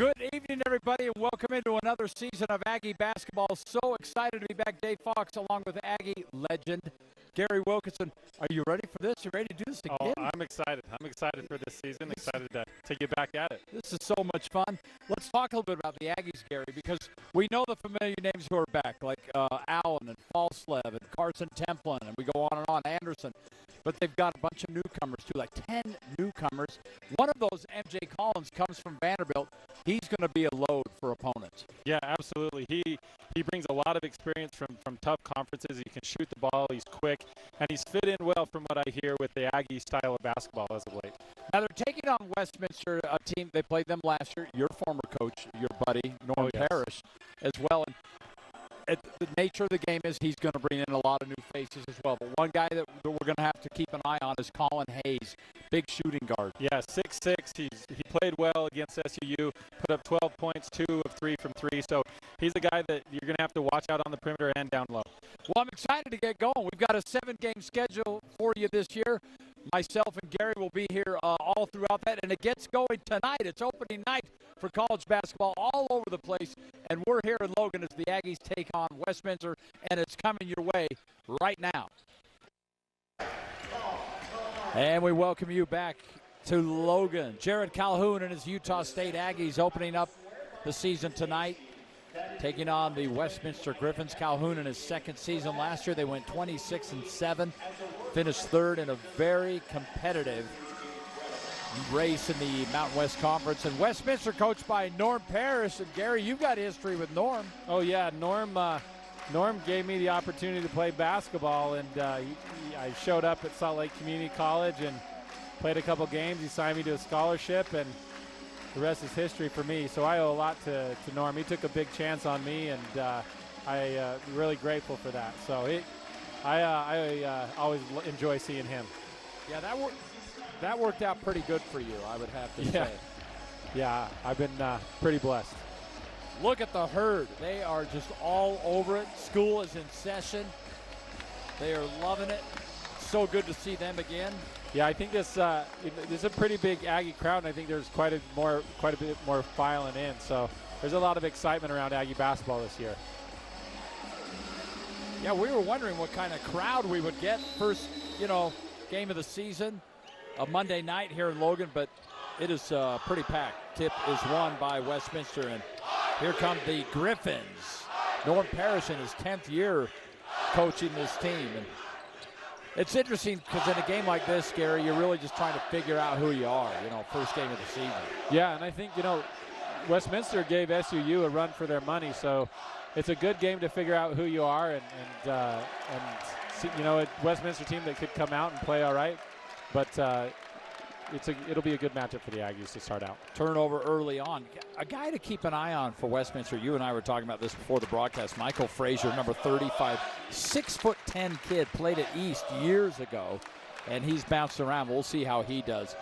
Good evening, everybody, and welcome into another season of Aggie basketball. So excited to be back. Dave Fox, along with Aggie legend Gary Wilkinson. Are you ready for this? You ready to do this again? Oh, I'm excited. I'm excited for this season. Excited to get back at it. This is so much fun. Let's talk a little bit about the Aggies, Gary, because we know the familiar names who are back, like Allen and Falslev and Carson Templin, and we go on, Anderson. But they've got a bunch of newcomers, too, like 10 newcomers. One of those, MJ Collins, comes from Vanderbilt. He's going to be a load for opponents. Yeah, absolutely. He brings a lot of experience from tough conferences. He can shoot the ball. He's quick. And he's fit in well, from what I hear, with the Aggie style of basketball as of late. Now, they're taking on Westminster, a team. They played them last year. Your former coach, your buddy, Norm Parrish, as well. And the nature of the game is he's going to bring in a lot of new faces as well. But one guy that we're going to have to keep an eye on is Colin Hayes, big shooting guard. Yeah, 6'6". He played well against SUU, put up 12 points, 2 of 3 from 3. So he's a guy that you're going to have to watch out on the perimeter and down low. Well, I'm excited to get going. We've got a 7-game schedule for you this year. Myself and Gary will be here all throughout that, and it gets going tonight. It's opening night for college basketball all over the place, and we're here in Logan as the Aggies take on Westminster, and it's coming your way right now. And we welcome you back to Logan. Jared Calhoun and his Utah State Aggies opening up the season tonight, taking on the Westminster Griffins. Calhoun in his second season last year, they went 26-7, finished third in a very competitive race in the Mountain West Conference. And Westminster coached by Norm Parrish. And Gary, you've got history with Norm. Oh, yeah. Norm gave me the opportunity to play basketball, and I showed up at Salt Lake Community College and played a couple games. He signed me to a scholarship, and the rest is history for me. So I owe a lot to Norm. He took a big chance on me, and I'm really grateful for that. So I always enjoy seeing him. Yeah, that worked out pretty good for you, I would have to say. Yeah, I've been pretty blessed. Look at the herd. They are just all over it. School is in session. They are loving it. So good to see them again. Yeah, I think this is a pretty big Aggie crowd, and I think there's quite a bit more filing in. So there's a lot of excitement around Aggie basketball this year. Yeah, we were wondering what kind of crowd we would get first, game of the season, a Monday night here in Logan, but it is pretty packed. Tip is won by Westminster, and here come the Griffins. Norm Parrish in his 10th year coaching this team. And it's interesting because in a game like this, Gary, you're really just trying to figure out who you are, first game of the season. Yeah, and I think, Westminster gave SUU a run for their money, so it's a good game to figure out who you are and see, a Westminster team that could come out and play all right, but it'll be a good matchup for the Aggies to start out. Turnover early on. A guy to keep an eye on for Westminster, you and I were talking about this before the broadcast, Michael Frazier, number 35, 6'10" kid, played at East years ago, and he's bounced around. We'll see how he does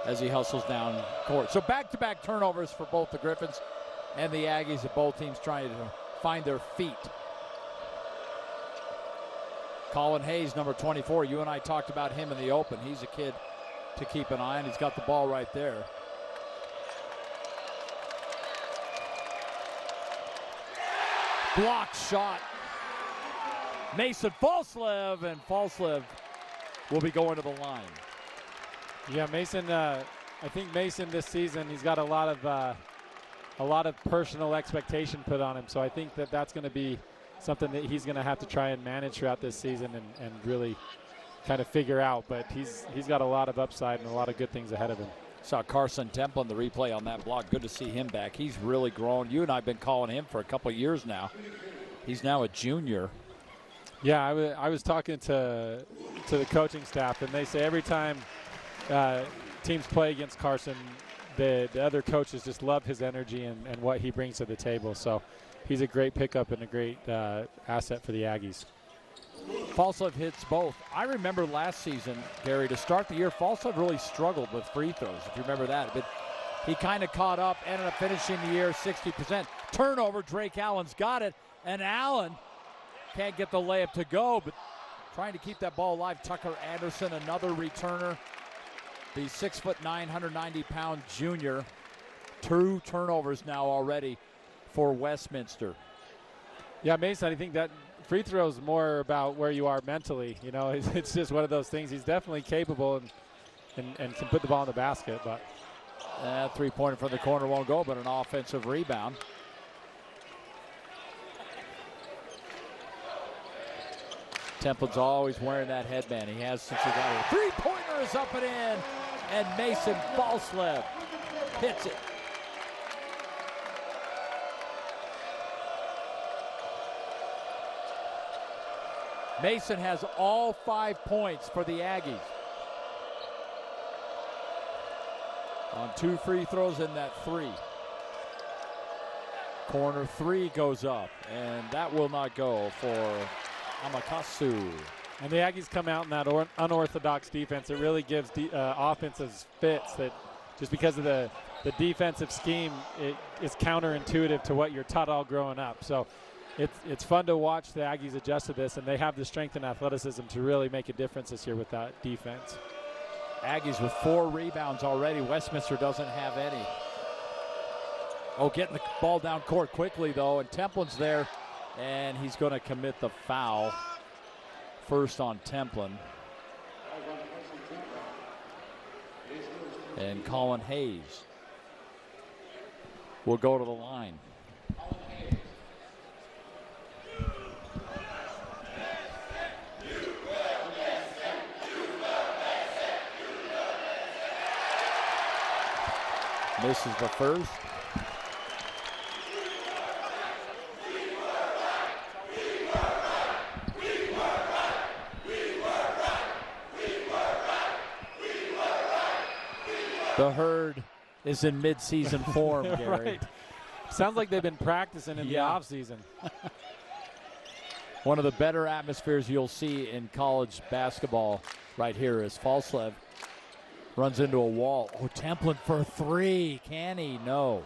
as he hustles down court. So back-to-back turnovers for both the Griffins and the Aggies, of both teams trying to find their feet. Colin Hayes, number 24, you and I talked about him in the open. He's a kid to keep an eye on. He's got the ball right there. Blocked shot. Mason Falslev, and Falslev will be going to the line. Yeah, Mason. I think Mason this season, he's got a lot of personal expectation put on him. So I think that's going to be something that he's going to have to try and manage throughout this season and really kind of figure out. But he's got a lot of upside and a lot of good things ahead of him. Saw Carson Temple in the replay on that block. Good to see him back. He's really grown. You and I have been calling him for a couple of years now. He's now a junior. Yeah, I was talking to the coaching staff, and they say every time teams play against Carson, the other coaches just love his energy and what he brings to the table. So he's a great pickup and a great asset for the Aggies. Falslev hits both. I remember last season, Gary, to start the year, Falslev really struggled with free throws, if you remember that. But he kind of caught up, ended up finishing the year 60%. Turnover, Drake Allen's got it, and Allen can't get the layup to go, but trying to keep that ball alive. Tucker Anderson, another returner. The 6'9", 190-pound junior 2 turnovers now already for Westminster. Yeah, Mason, I think that free throw is more about where you are mentally. You know, it's just one of those things. He's definitely capable and can put the ball in the basket. But that 3-pointer from the corner won't go, but an offensive rebound. Templin's always wearing that headband. He has since he got here. 3-pointer is up and in, and Mason Falslev hits it. Mason has all 5 points for the Aggies. On 2 free throws and that 3. Corner 3 goes up, and that will not go for Amakasu. And the Aggies come out in that unorthodox defense. It really gives offenses fits that just because of the defensive scheme, it is counterintuitive to what you're taught all growing up. So it's fun to watch the Aggies adjust to this, and they have the strength and athleticism to really make a difference this year with that defense. Aggies with 4 rebounds already. Westminster doesn't have any. Oh, getting the ball down court quickly, though, and Templin's there, and he's going to commit the foul. First on Templin. And Colin Hayes will go to the line. Misses the first. The Herd is in mid-season form, Gary. Right. Sounds like they've been practicing in the offseason. One of the better atmospheres you'll see in college basketball right here is Falslev runs into a wall. Oh, Templin for 3. Can he? No.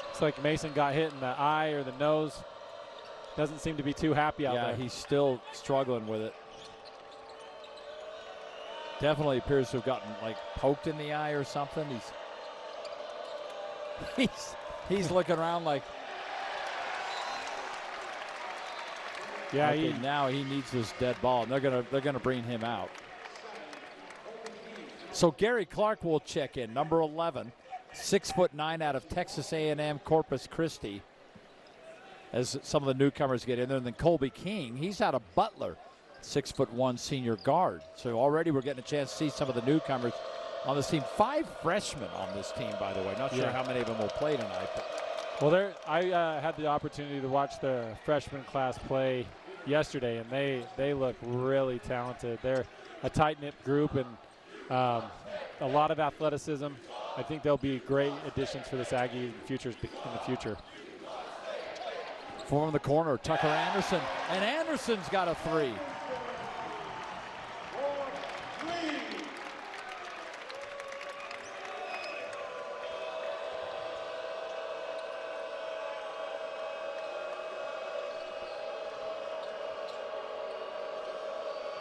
It's like Mason got hit in the eye or the nose. Doesn't seem to be too happy out there. Yeah, he's still struggling with it. Definitely appears to have gotten like poked in the eye or something. He's looking around like, yeah. Okay, now he needs this dead ball, and they're gonna bring him out. So Gary Clark will check in, number 11, 6'9" out of Texas A&M Corpus Christi. As some of the newcomers get in there, and then Colby King, he's out of Butler. 6'1" senior guard. So already we're getting a chance to see some of the newcomers on this team. 5 freshmen on this team, by the way. Not sure how many of them will play tonight. But. Well, I had the opportunity to watch the freshman class play yesterday, and they look really talented. They're a tight-knit group and a lot of athleticism. I think they'll be great additions for this Aggie in the future. From the corner, Tucker Anderson, and Anderson's got a 3.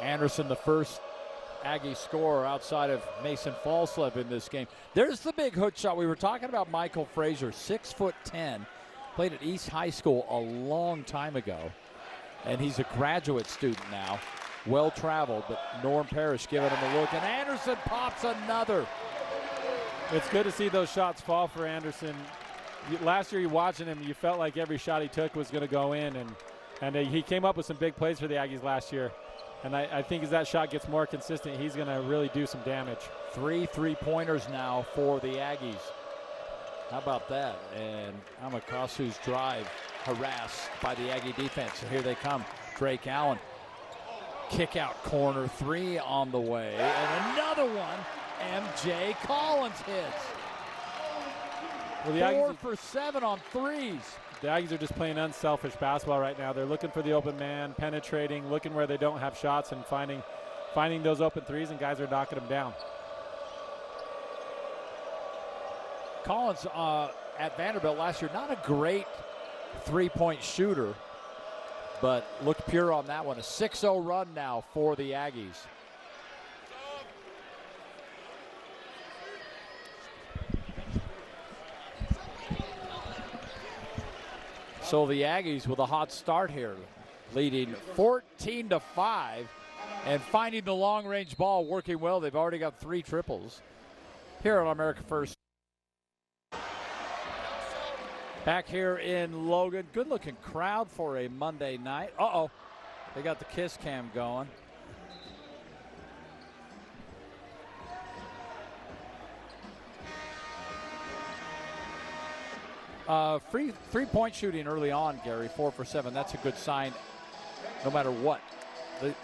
Anderson, the first Aggie scorer outside of Mason Falslev in this game. There's the big hook shot. We were talking about Michael Frazier, 6'10", played at East High School a long time ago, and he's a graduate student now. Well-traveled, but Norm Parrish giving him a look, and Anderson pops another. It's good to see those shots fall for Anderson. Last year, you watching him, you felt like every shot he took was going to go in, and he came up with some big plays for the Aggies last year. And I think as that shot gets more consistent, he's going to really do some damage. 3 3-pointers now for the Aggies. How about that? And Amakasu's drive harassed by the Aggie defense. So here they come. Drake Allen. Kick out corner 3 on the way. And another one. MJ Collins hits. Well, the 4 Aggies for 7 on threes. The Aggies are just playing unselfish basketball right now. They're looking for the open man, penetrating, looking where they don't have shots, and finding those open threes, and guys are knocking them down. Collins at Vanderbilt last year, not a great three-point shooter, but looked pure on that one. A 6-0 run now for the Aggies. So the Aggies with a hot start here, leading 14-5 and finding the long-range ball working well. They've already got 3 triples here on America First. Back here in Logan, good-looking crowd for a Monday night. Uh-oh, they got the kiss cam going. Free three-point shooting early on, Gary, 4 for 7. That's a good sign no matter what.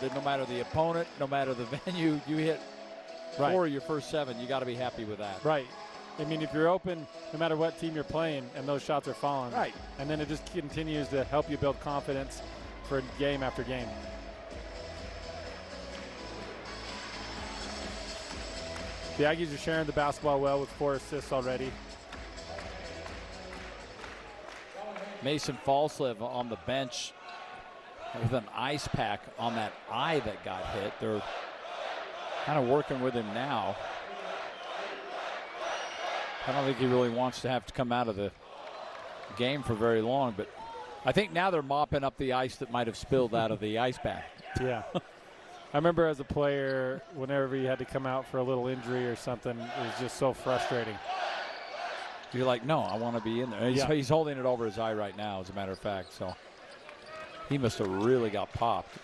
No matter the opponent, no matter the venue, you hit 4 of your first 7. You got to be happy with that. Right. I mean, if you're open, no matter what team you're playing, and those shots are falling. Right. And then it just continues to help you build confidence for game after game. The Aggies are sharing the basketball well with 4 assists already. Mason Falslev on the bench with an ice pack on that eye that got hit. They're kind of working with him now. I don't think he really wants to have to come out of the game for very long, but I think now they're mopping up the ice that might have spilled out of the ice pack. Yeah. I remember as a player, whenever he had to come out for a little injury or something, it was just so frustrating. You're like, no, I want to be in there. He's holding it over his eye right now, as a matter of fact. So he must have really got popped.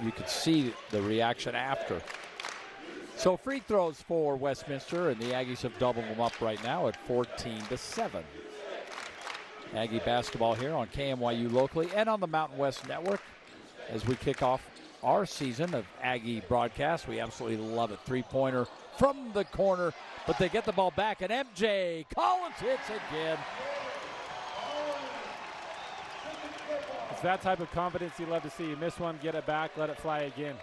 You could see the reaction after. So free throws for Westminster, and the Aggies have doubled them up right now at 14-7. Aggie basketball here on KMYU locally and on the Mountain West Network as we kick off our season of Aggie broadcast. We absolutely love it. Three-pointer from the corner, but they get the ball back, and MJ Collins hits again. It's that type of confidence you love to see. You miss one, get it back, let it fly again.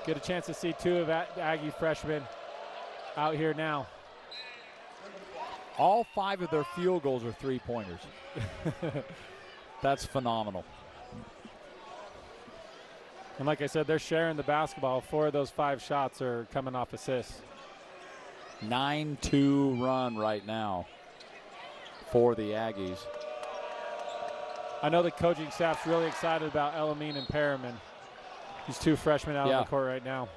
Get a chance to see 2 of Aggie freshmen out here now. All 5 of their field goals are three-pointers. That's phenomenal. And like I said, they're sharing the basketball. 4 of those 5 shots are coming off assists. 9-2 run right now for the Aggies. I know the coaching staff's really excited about Elamine and Perriman. These 2 freshmen out on the court right now.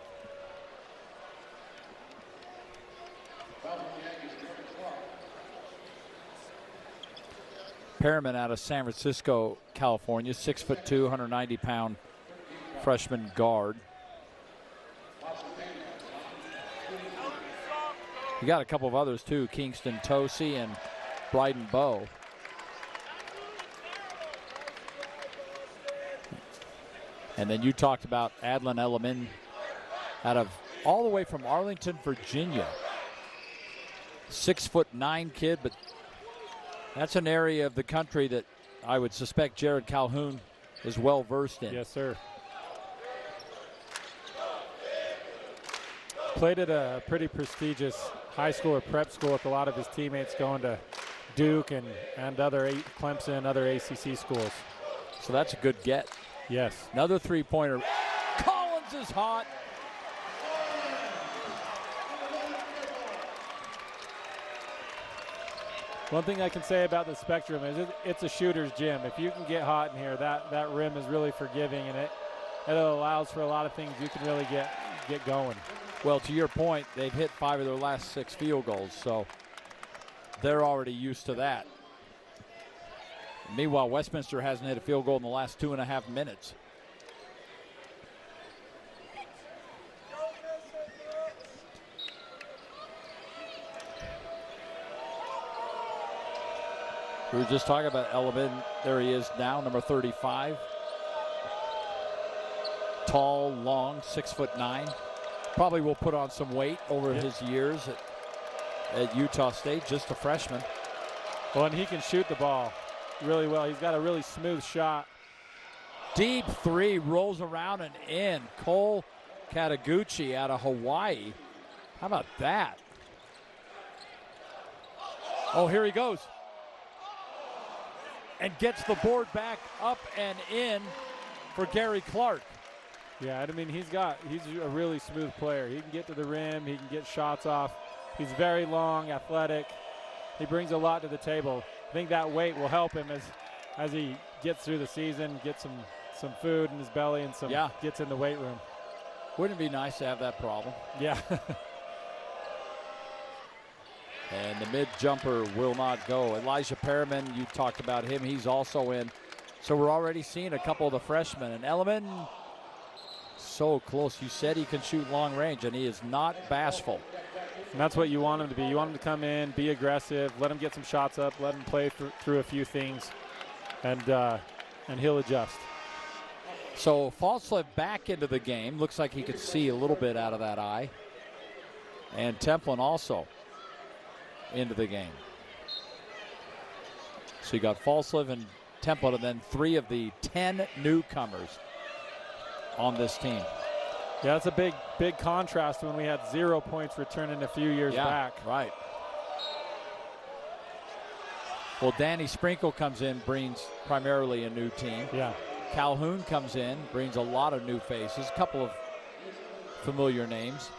Perriman out of San Francisco, California, 6'2", 190-pound freshman guard. You got a couple of others too, Kingston Tosi and Bryden Bowe. And then you talked about Adlin Elamin out of all the way from Arlington, Virginia. 6'9" kid, but that's an area of the country that I would suspect Jared Calhoun is well versed in. Yes, sir. Played at a pretty prestigious high school or prep school with a lot of his teammates going to Duke and other Clemson, other ACC schools. So that's a good get. Yes. Another three-pointer. Collins is hot. One thing I can say about the Spectrum is it's a shooter's gym. If you can get hot in here, that rim is really forgiving, and it allows for a lot of things you can really get going. Well, to your point, they've hit 5 of their last 6 field goals, so they're already used to that. Meanwhile, Westminster hasn't hit a field goal in the last 2.5 minutes. We were just talking about Elvin. There he is now, number 35. Tall, long, 6'9". Probably will put on some weight over his years at Utah State, just a freshman. Well, and he can shoot the ball really well. He's got a really smooth shot. Deep three, rolls around and in. Cole Kataguchi out of Hawaii. How about that? Oh, here he goes. And gets the board back up and in for Gary Clark. Yeah, I mean, he's a really smooth player. He can get to the rim. He can get shots off. He's very long, athletic. He brings a lot to the table. I think that weight will help him as he gets through the season, gets some food in his belly and gets in the weight room. Wouldn't it be nice to have that problem? Yeah. And the mid jumper will not go. Elijah Perriman, you talked about him. He's also in. So we're already seeing a couple of the freshmen. And Elliman, so close. You said he can shoot long range, and he is not bashful. And that's what you want him to be. You want him to come in, be aggressive, let him get some shots up, let him play through a few things, and he'll adjust. So Falslip back into the game. Looks like he could see a little bit out of that eye. And Templin also into the game. So you got Falslip and Templin, and then 3 of the 10 newcomers on this team. Yeah, that's a big contrast when we had 0 points returning a few years back. Right. Well, Danny Sprinkle comes in, brings primarily a new team. Yeah. Calhoun comes in, brings a lot of new faces, a couple of familiar names.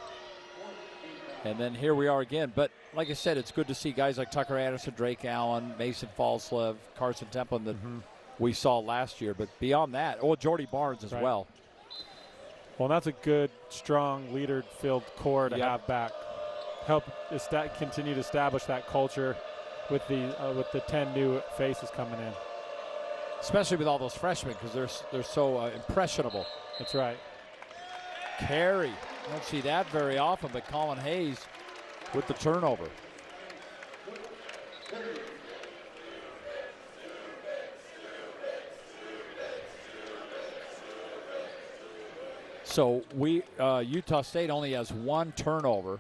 And then here we are again. But like I said, it's good to see guys like Tucker Anderson, Drake Allen, Mason Falslip, Carson Templin that we saw last year. But beyond that, Jordy Barnes as well. Well, that's a good, strong, leader-filled core to have back. Help continue to establish that culture with the 10 new faces coming in. Especially with all those freshmen, because they're so impressionable. That's right. Carey. Don't see that very often, but Colin Hayes with the turnover. So Utah State only has 1 turnover.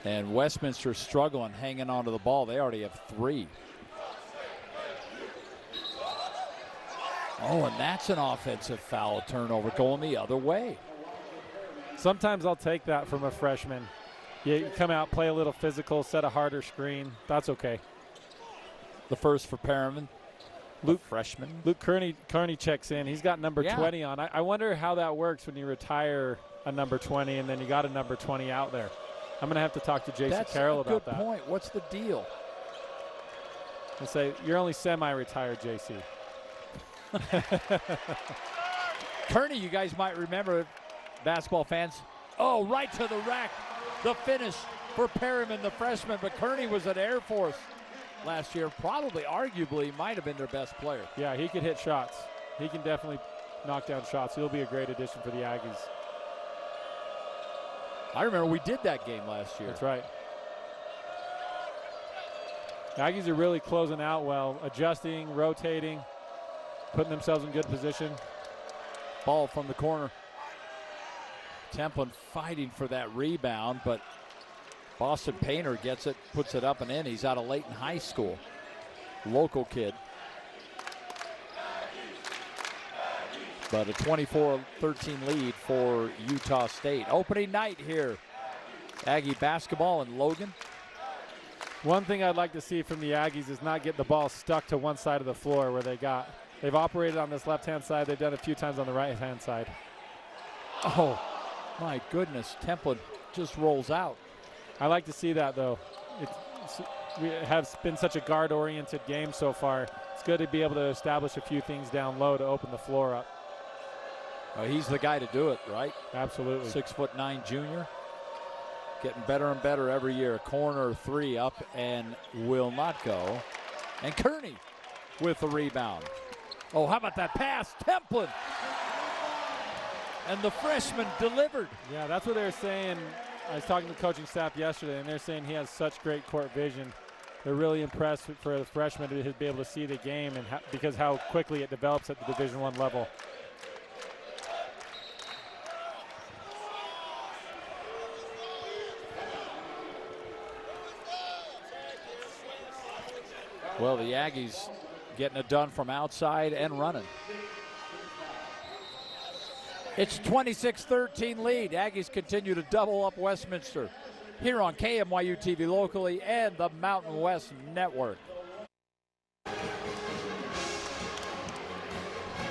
And Westminster struggling, hanging onto the ball. They already have 3. Oh, and that's an offensive foul turnover going the other way. Sometimes I'll take that from a freshman. You come out, play a little physical, set a harder screen. That's okay. The first for Perriman. Freshman. Luke Kearney checks in. He's got number 20 on. I wonder how that works when you retire a number 20 and then you got a number 20 out there. I'm going to have to talk to Jason Carroll about that. That's a good point. What's the deal? I'll say, you're only semi-retired, JC. Kearney, you guys might remember, basketball fans. Oh, right to the rack. The finish for Perriman, the freshman. But Kearney was at Air Force last year. Probably, arguably, might have been their best player. Yeah, he could hit shots. He can definitely knock down shots. He'll be a great addition for the Aggies. I remember we did that game last year. That's right. The Aggies are really closing out well, adjusting, rotating, putting themselves in good position. Ball from the corner. Templin fighting for that rebound, but Boston Painter gets it, puts it up and in. He's out of Layton High School. Local kid. But a 24-13 lead for Utah State. Opening night here. Aggie basketball in Logan. One thing I'd like to see from the Aggies is not get the ball stuck to one side of the floor where they've operated on this left-hand side. They've done it a few times on the right-hand side. Oh, my goodness. Templin just rolls out. I like to see that, though. We have been such a guard-oriented game so far. It's good to be able to establish a few things down low to open the floor up. He's the guy to do it, right? Absolutely. 6'9" junior. Getting better and better every year. Corner 3 up and will not go. And Kearney with the rebound. Oh, how about that pass? Templin. And the freshman delivered. Yeah, that's what they were saying. I was talking to the coaching staff yesterday, and they're saying he has such great court vision. They're really impressed for the freshman to be able to see the game and because how quickly it develops at the Division I level. Well, the Aggies getting it done from outside and running. It's 26-13 lead. Aggies continue to double up Westminster here on KMYU TV locally and the Mountain West Network.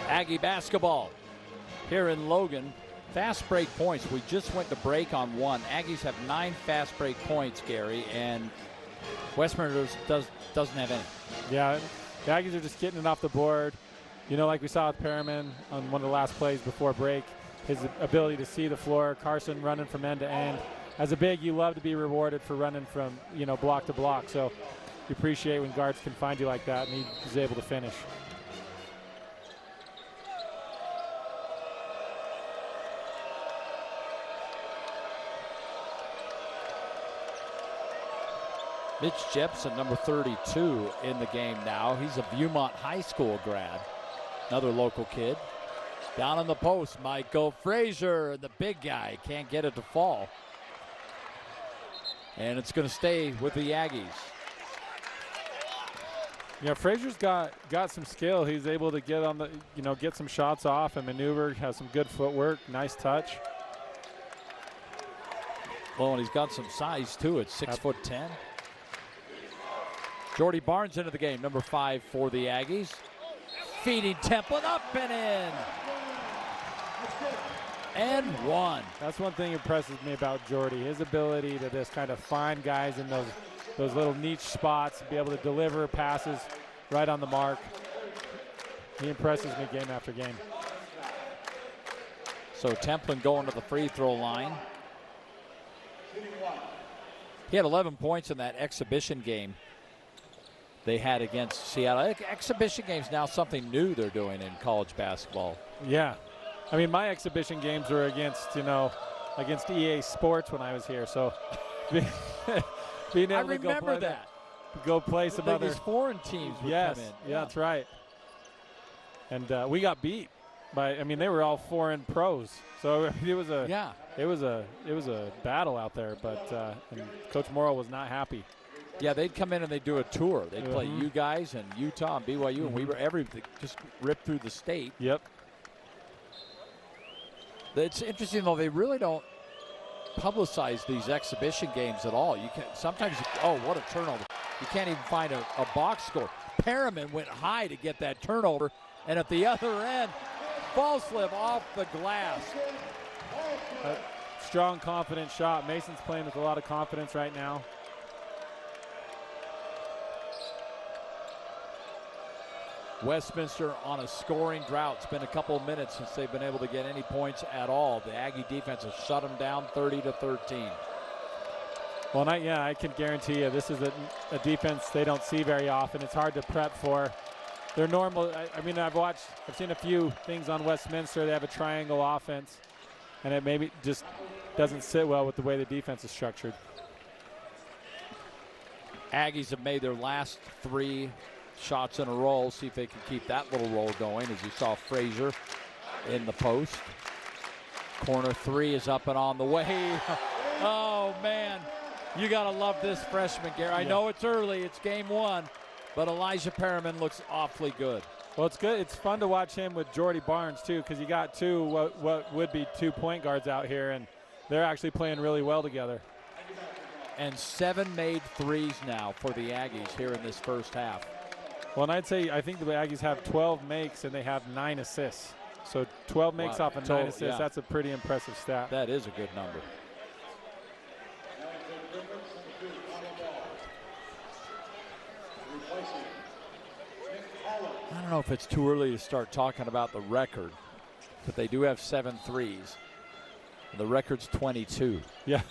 Aggie basketball here in Logan Fast break points. We just went to break on one. Aggies have 9 fast break points, Gary, and Westminster doesn't have any. Yeah, the Aggies are just getting it off the board. You know, like we saw with Perriman on one of the last plays before break, his ability to see the floor, Carson running from end to end. As a big, you love to be rewarded for running from, you know, block to block. So you appreciate when guards can find you like that, and he was able to finish. Mitch Jepson, number 32 in the game now. He's a Viewmont High School grad, another local kid. Down on the post, Michael Frazier, the big guy, can't get it to fall. And it's going to stay with the Aggies. Yeah, Frazier's got some skill. He's able to get on the, you know, get some shots off and maneuver, has some good footwork, nice touch. Well, and he's got some size too at 6'10". Jordy Barnes into the game, number 5 for the Aggies. Feeding Templin up and in. And one. That's one thing that impresses me about Jordy, his ability to just kind of find guys in those little niche spots, be able to deliver passes right on the mark. He impresses me game after game. So Templin going to the free throw line. He had 11 points in that exhibition game they had against Seattle. Exhibition games now something new they're doing in college basketball. Yeah. I mean, my exhibition games were against, you know, against EA Sports when I was here. So being able to go play some other these foreign teams would yes, come in. Yeah, that's right. And we got beat by, I mean, they were all foreign pros. So it was a battle out there, but and Coach Morrow was not happy. Yeah, they'd come in and they'd do a tour. They'd play you guys and Utah and BYU, and we were everything, just ripped through the state. Yep. It's interesting, though, they really don't publicize these exhibition games at all. You can sometimes, oh, what a turnover. You can't even find a box score. Perriman went high to get that turnover, and at the other end, ball slip off the glass. A strong, confident shot. Mason's playing with a lot of confidence right now. Westminster on a scoring drought. It's been a couple of minutes since they've been able to get any points at all. The Aggie defense has shut them down 30-13. Well, I can guarantee you this is a defense they don't see very often. It's hard to prep for. They're normal. I mean, I've seen a few things on Westminster. They have a triangle offense, and it maybe just doesn't sit well with the way the defense is structured. Aggies have made their last 3 shots in a row. See if they can keep that little roll going, as you saw Frazier in the post. Corner 3 is up and on the way. Oh, man. You got to love this freshman, Gary. I know it's early. It's game 1. But Elijah Perriman looks awfully good. Well, it's good. It's fun to watch him with Jordy Barnes, too, because you got what would be 2 point guards out here, and they're actually playing really well together. And 7 made threes now for the Aggies here in this first half. Well, and I think the Aggies have 12 makes and they have 9 assists. So 12 makes off of 9 assists, that's a pretty impressive stat. That is a good number. I don't know if it's too early to start talking about the record, but they do have 7 threes. The record's 22. Yeah.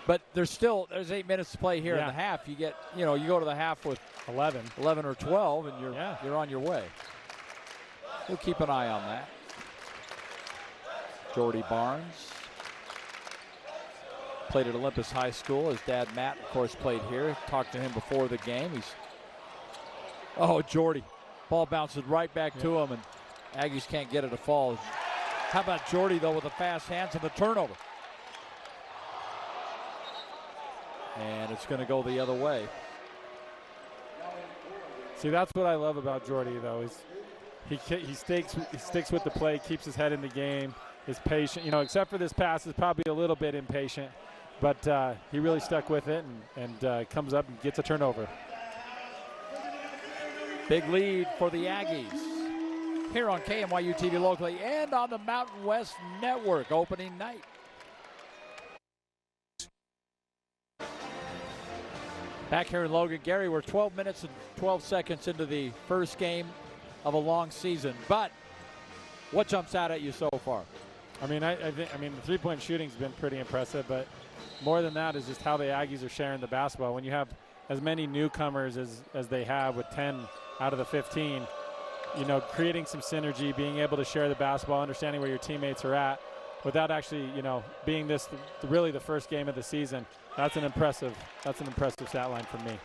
But there's 8 minutes to play here in the half. You go to the half with 11 or 12, and you're on your way. We'll keep an eye on that. Jordy Barnes played at Olympus High School. His dad, Matt, of course, played here. Talked to him before the game. Jordy. Ball bounces right back to him, and Aggies can't get it to fall. How about Jordy, though, with the fast hands and the turnover? And it's going to go the other way. See, that's what I love about Jordy, though, is he sticks with the play, keeps his head in the game, is patient. You know, except for this pass, is probably a little bit impatient, but he really stuck with it and comes up and gets a turnover. Big lead for the Aggies. here on KMYU TV locally and on the Mountain West Network opening night. Back here in Logan, Gary, we're 12 minutes and 12 seconds into the first game of a long season. But what jumps out at you so far? I mean, I think the three-point shooting's been pretty impressive, but more than that is just how the Aggies are sharing the basketball. When you have as many newcomers as they have with 10 out of the 15, you know, creating some synergy, being able to share the basketball, understanding where your teammates are at, without actually, you know, being this really the first game of the season. That's an impressive stat line for me.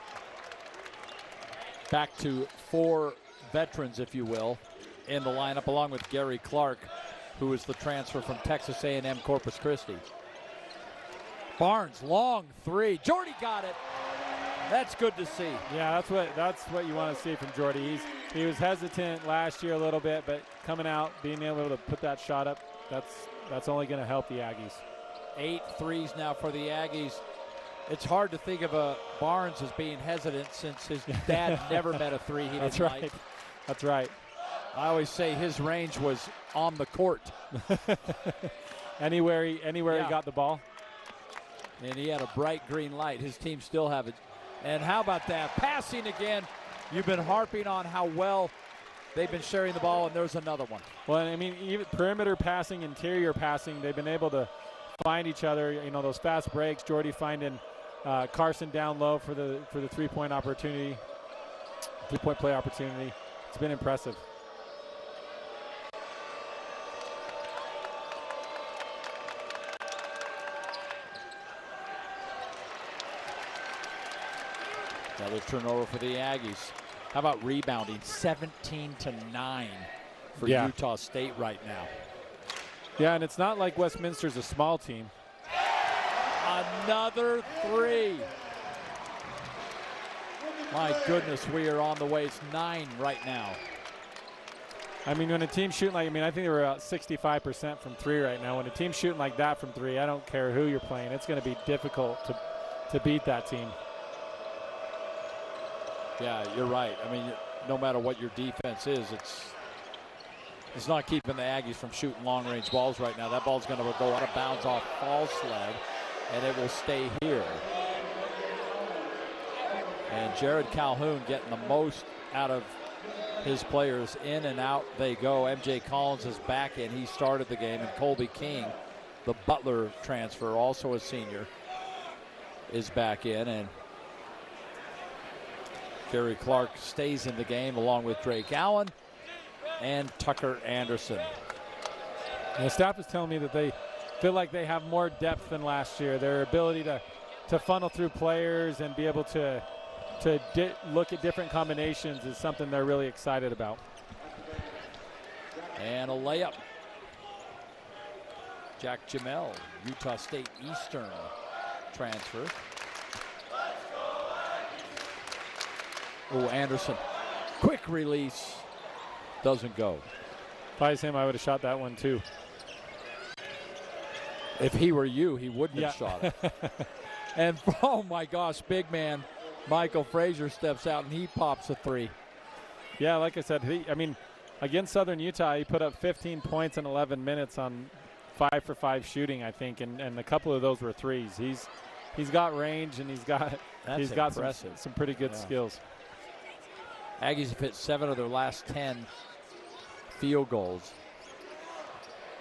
Back to 4 veterans, if you will, in the lineup, along with Gary Clark, who is the transfer from Texas A&M Corpus Christi. Barnes, long 3. Jordy got it. That's good to see. Yeah, that's what you want to see from Jordy. He was hesitant last year a little bit, but coming out, being able to put that shot up, that's only going to help the Aggies. 8 threes now for the Aggies. It's hard to think of a Barnes as being hesitant since his dad never met a 3 he didn't like. That's right. I always say his range was on the court. Anywhere he got the ball. And he had a bright green light. His team still have it. And how about that? Passing again. You've been harping on how well they've been sharing the ball, and there's another one. Well, I mean, even perimeter passing, interior passing, they've been able to find each other. You know, those fast breaks. Jordy finding Carson down low for the three-point opportunity, three-point play opportunity. It's been impressive. Another turnover for the Aggies. How about rebounding? 17-9 for Utah State right now. Yeah, and it's not like Westminster's a small team. Another 3. My goodness, we are on the way. It's 9 right now. I mean, when a team's shooting I think they were about 65% from 3 right now. When a team's shooting like that from 3, I don't care who you're playing. It's going to be difficult to beat that team. Yeah, you're right. I mean, no matter what your defense is, it's not keeping the Aggies from shooting long-range balls right now. That ball's going to go out of bounds off false leg, and it will stay here. And Jared Calhoun getting the most out of his players. In and out they go. MJ Collins is back in. He started the game. And Colby King, the Butler transfer, also a senior, is back in. And Gary Clark stays in the game along with Drake Allen and Tucker Anderson. And the staff is telling me that they feel like they have more depth than last year. Their ability to funnel through players and be able to look at different combinations is something they're really excited about. And a layup. Jack Jamel, Utah State Eastern transfer. Oh, Anderson, quick release, doesn't go. If I was him, I would have shot that one too. If he were you, he wouldn't have shot it. And oh my gosh, big man Michael Frazier steps out and he pops a 3. Yeah, like I said, against Southern Utah, he put up 15 points in 11 minutes on 5 for 5 shooting, I think, and a couple of those were 3s. He's got range and he's got some pretty good skills. Aggies have hit 7 of their last 10 field goals.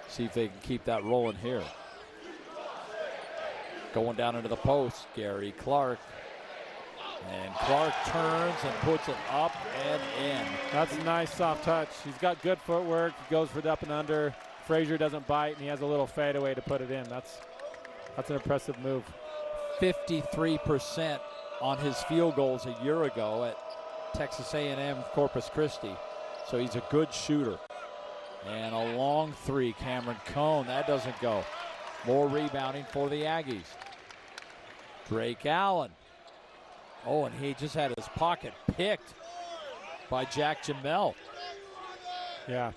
See if they can keep that rolling here. Going down into the post, Gary Clark. And Clark turns and puts it up and in. That's a nice soft touch. He's got good footwork. He goes for the up and under. Frazier doesn't bite, and he has a little fadeaway to put it in. That's an impressive move. 53% on his field goals a year ago at Texas A&M Corpus Christi. So he's a good shooter. And a long 3, Cameron Cone. That doesn't go. More rebounding for the Aggies. Drake Allen. Oh, and he just had his pocket picked by Jack Jamel. Yeah.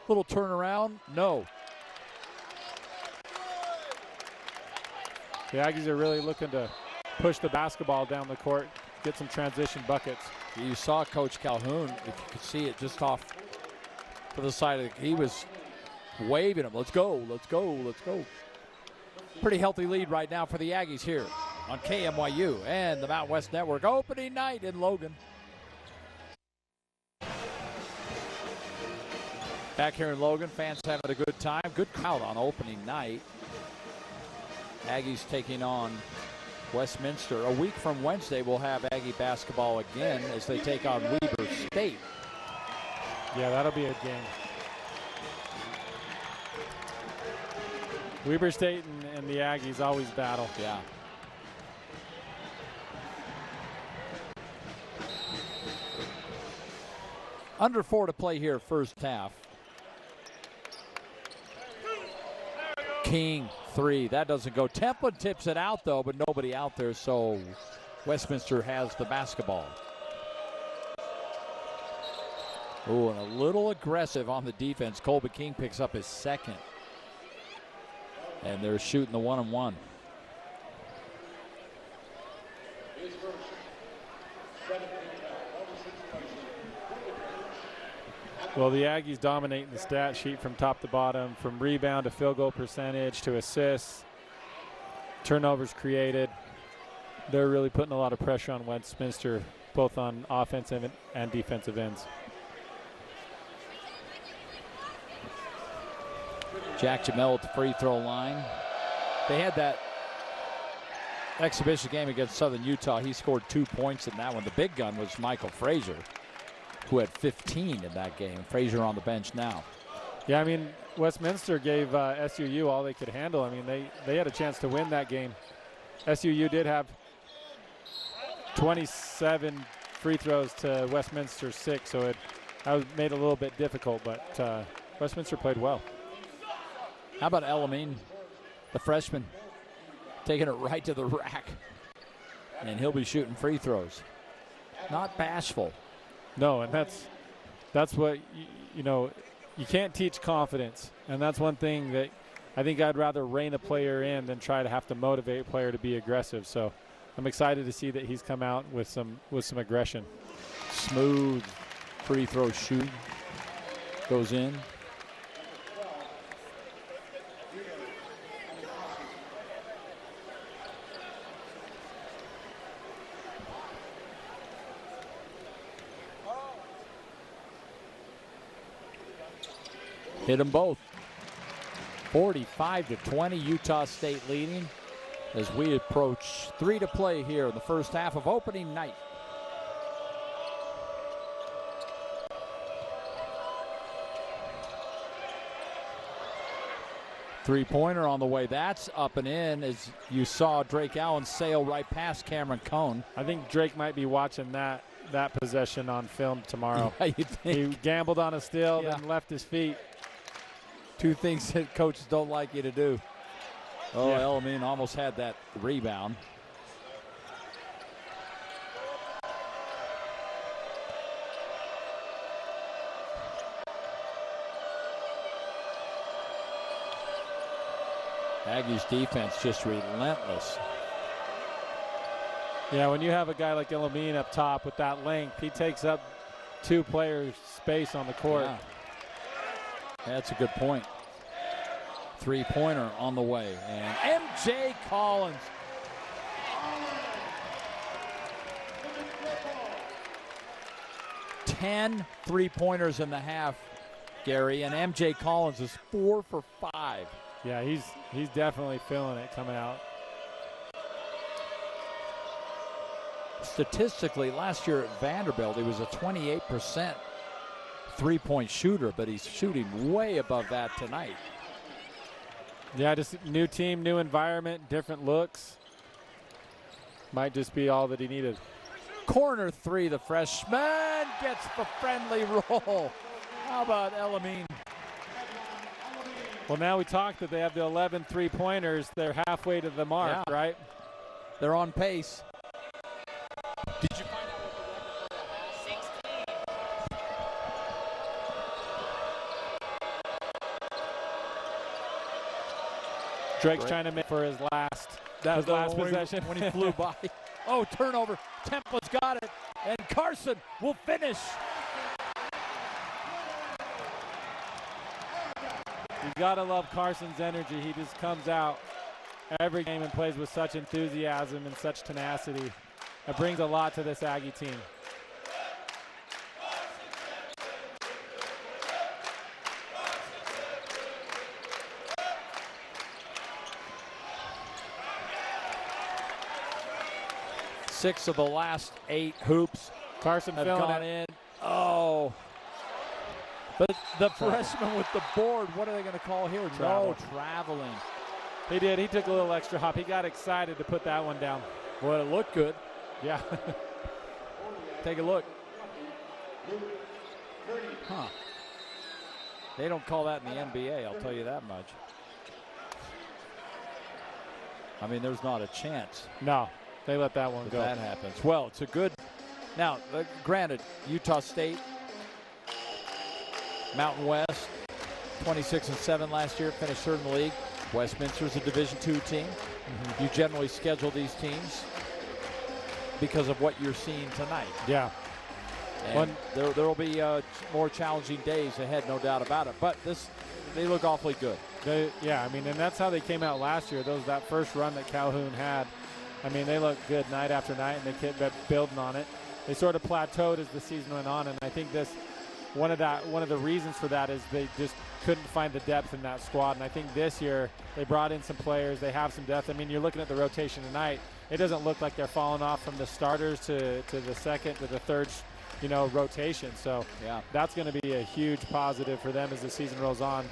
Little turnaround. No. The Aggies are really looking to push the basketball down the court. get some transition buckets. You saw Coach Calhoun, if you could see it just off to the side of he was waving him. Let's go, let's go, let's go. Pretty healthy lead right now for the Aggies here on KMYU and the Mountain West Network. Opening night in Logan. Back here in Logan, fans having a good time. Good crowd on opening night. Aggies taking on Westminster. A week from Wednesday, we'll have Aggie basketball again as they take on Weber State. Yeah, that'll be a game. Weber State and the Aggies always battle. Yeah. Under 4 to play here first half. King, 3. That doesn't go. Templin tips it out, though, but nobody out there, so Westminster has the basketball. Oh, and a little aggressive on the defense. Colby King picks up his second. And they're shooting the 1-on-1. Well, the Aggies dominating the stat sheet from top to bottom, from rebound to field goal percentage to assists, turnovers created. They're really putting a lot of pressure on Westminster, both on offensive and defensive ends. Jack Jamel at the free throw line. They had that exhibition game against Southern Utah. He scored 2 points in that one. The big gun was Michael Frazier, who had 15 in that game. Frazier on the bench now. Yeah, I mean, Westminster gave SUU all they could handle. I mean, they had a chance to win that game. SUU did have 27 free throws to Westminster's 6, so that was made it a little bit difficult, but Westminster played well. How about Elamine, the freshman, taking it right to the rack, and he'll be shooting free throws. Not bashful. No, and that's what, you know, you can't teach confidence. And that's one thing that I think I'd rather rein a player in than try to have to motivate a player to be aggressive. So I'm excited to see that he's come out with some aggression. Smooth free throw shoot. Goes in. Hit them both. 45-20, Utah State leading as we approach 3 to play here in the first half of opening night. Three-pointer on the way. That's up and in as you saw Drake Allen sail right past Cameron Cone. I think Drake might be watching that possession on film tomorrow. Yeah, you think? He gambled on a steal, then left his feet. 2 things that coaches don't like you to do. Oh, yeah. Elamine almost had that rebound. Aggies defense just relentless. Yeah, when you have a guy like Elamine up top with that length, he takes up 2 players' space on the court. Yeah. That's a good point. Three-pointer on the way. And MJ Collins. Ten three-pointers in the half, Gary, and MJ Collins is 4 for 5. Yeah, he's definitely feeling it coming out. Statistically, last year at Vanderbilt, he was a 28% three-point shooter, but he's shooting way above that tonight. Yeah, just new team, new environment, different looks. Might just be all that he needed. Corner 3, the freshman gets the friendly roll. How about Elamine? Well, now we talked that they have the 11 three-pointers. They're halfway to the mark, right? They're on pace. Did you find out what the record for 16? Drake's trying to make for his last possession. When he flew by. Oh, turnover. Temple's got it. And Carson will finish. You gotta love Carson's energy. He just comes out every game and plays with such enthusiasm and such tenacity. It brings a lot to this Aggie team. Six of the last 8 hoops Carson have filling gone it. in. Oh. But the freshman with the board, what are they going to call here? Travel. No, traveling. He did. He took a little extra hop. He got excited to put that one down. Well, it looked good. Yeah. Take a look. Huh. They don't call that in the NBA, I'll tell you that much. I mean, there's not a chance. No, they let that one go. That happens. Well, it's a good. Now, granted, Utah State, Mountain West, 26-7 last year, finished third in the league. Westminster's a Division II team. Mm-hmm. You generally schedule these teams because of what you're seeing tonight. Yeah. And there will be more challenging days ahead, no doubt about it. But they look awfully good. Yeah, I mean, and that's how they came out last year. That first run that Calhoun had. I mean, they looked good night after night, and they kept building on it. They sort of plateaued as the season went on, and I think one of the reasons for that is they just couldn't find the depth in that squad. And I think this year they brought in some players. They have some depth. I mean, you're looking at the rotation tonight. It doesn't look like they're falling off from the starters to the second to the third, rotation. So yeah, that's going to be a huge positive for them as the season rolls on.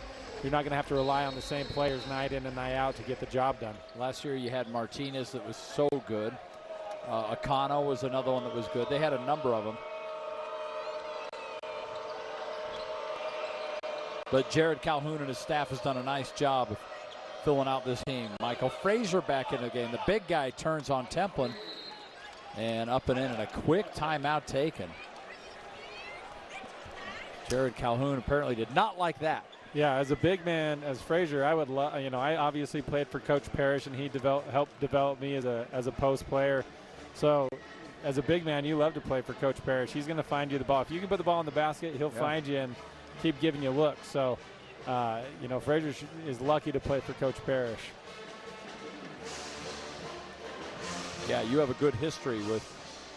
You're not going to have to rely on the same players night in and night out to get the job done. Last year you had Martinez that was so good. Akano was another one that was good. They had a number of them. But Jared Calhoun and his staff has done a nice job of filling out this team. Michael Frazier back in the game. The big guy turns on Templin. And up and in, and a quick timeout taken. Jared Calhoun apparently did not like that. Yeah, as a big man, as Frazier, I would love. I obviously played for Coach Parrish, and he helped develop me as a post player. So, as a big man, you love to play for Coach Parrish. He's going to find you the ball. If you can put the ball in the basket, he'll find you and keep giving you looks. So, Frazier is lucky to play for Coach Parrish. Yeah, you have a good history with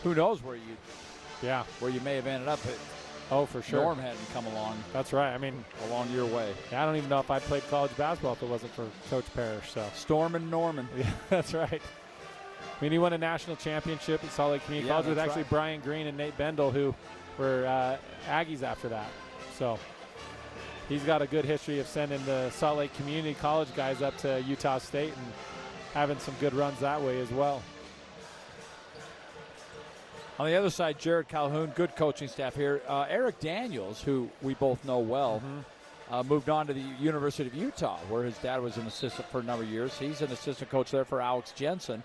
who knows where you may have ended up. Oh, for sure. Norm hadn't come along. That's right. I mean, along your way. I don't even know if I played college basketball if it wasn't for Coach Parrish. So Storm and Norman. Yeah, that's right. I mean, he won a national championship at Salt Lake Community College with actually Brian Green and Nate Bendel, who were Aggies after that. So he's got a good history of sending the Salt Lake Community College guys up to Utah State and having some good runs that way as well. On the other side, Jared Calhoun, good coaching staff here. Eric Daniels, who we both know well, moved on to the University of Utah, where his dad was an assistant for a number of years. He's an assistant coach there for Alex Jensen.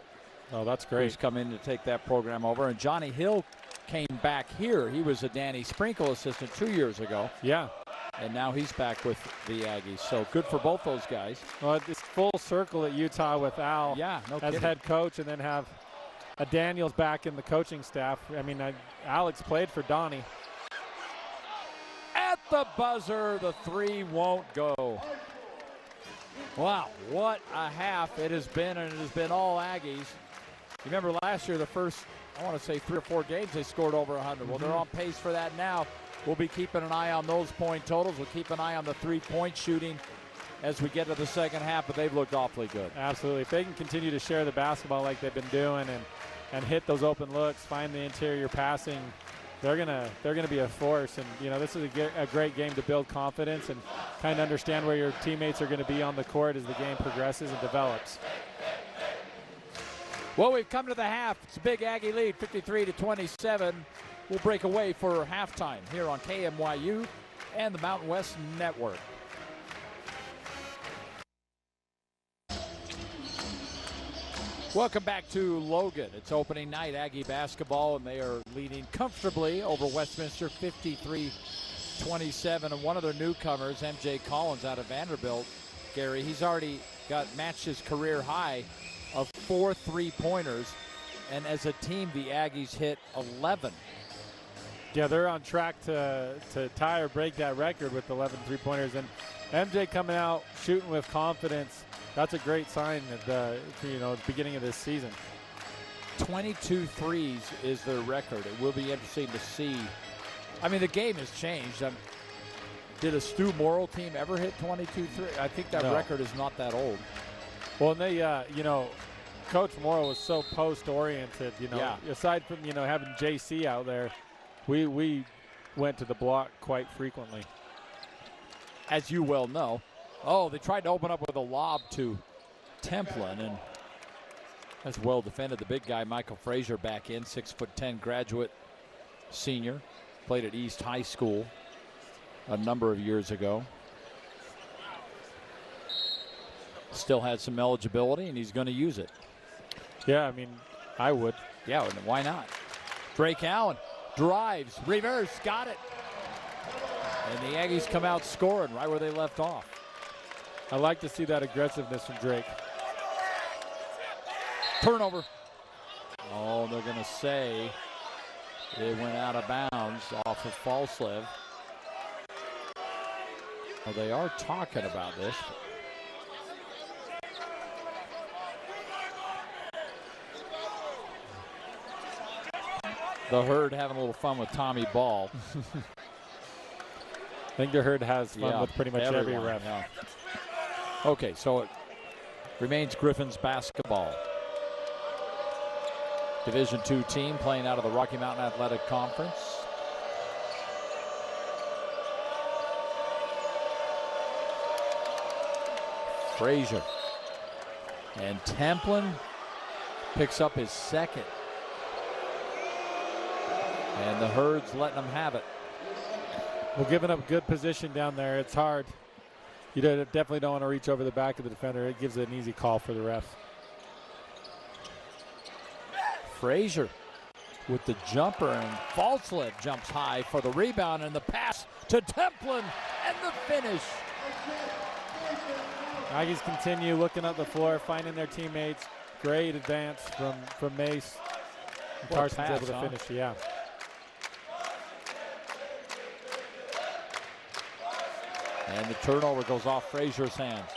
Oh, that's great. Who's come in to take that program over. And Johnny Hill came back here. He was a Danny Sprinkle assistant 2 years ago. Yeah. And now he's back with the Aggies. So good for both those guys. Well, it's full circle at Utah with Al as head coach, and then have a Daniels back in the coaching staff. I mean, Alex played for Donnie. At the buzzer, the three won't go. Wow, what a half it has been, and it has been all Aggies. You remember last year, the first, I want to say 3 or 4 games, they scored over 100. Well, they're on pace for that now. We'll be keeping an eye on those point totals. We'll keep an eye on the three-point shooting as we get to the second half, but they've looked awfully good. Absolutely. If they can continue to share the basketball like they've been doing and hit those open looks, find the interior passing, they're gonna be a force. And this is a great game to build confidence and kind of understand where your teammates are going to be on the court as the game progresses and develops. Well, we've come to the half. It's a big Aggie lead, 53-27. We'll break away for halftime here on KMYU and the Mountain West Network. Welcome back to Logan. It's opening night, Aggie basketball, and they are leading comfortably over Westminster, 53-27. And one of their newcomers, MJ Collins out of Vanderbilt, Gary, he's already matched his career high of 4 3-pointers And as a team, the Aggies hit 11. Yeah, they're on track to tie or break that record with 11 three-pointers. And MJ coming out shooting with confidence. That's a great sign at the beginning of this season. 22 threes is their record. It will be interesting to see. I mean, the game has changed. Did a Stu Morrill team ever hit 22 threes? I think that record is not that old. Well, and they, Coach Morrill was so post-oriented. Aside from having JC out there, we went to the block quite frequently. As you well know. Oh, they tried to open up with a lob to Templin, and that's well defended. The big guy, Michael Frazier, back in, 6'10" graduate senior. Played at East High School a number of years ago. Still had some eligibility, and he's going to use it. Yeah, I mean, I would. Yeah, why not? Drake Allen drives, reverse, got it. And the Aggies come out scoring right where they left off. I like to see that aggressiveness from Drake. Turnover. Oh, they're going to say it went out of bounds off of Falslev. Well, they are talking about this. The Herd having a little fun with Tommy Ball. I think the Herd has fun with pretty much every ref. Yeah. Okay, so it remains Griffins basketball. Division II team playing out of the Rocky Mountain Athletic Conference. Frazier. And Templin picks up his second. And the Herd's letting them have it. Well, giving up good position down there, it's hard. You definitely don't want to reach over the back of the defender. It gives it an easy call for the ref. Frazier with the jumper, and Falslev jumps high for the rebound, and the pass to Templin, and the finish. Aggies continue looking up the floor, finding their teammates. Great advance from Mace. Carson's able to finish, yeah. And the turnover goes off Frazier's hands.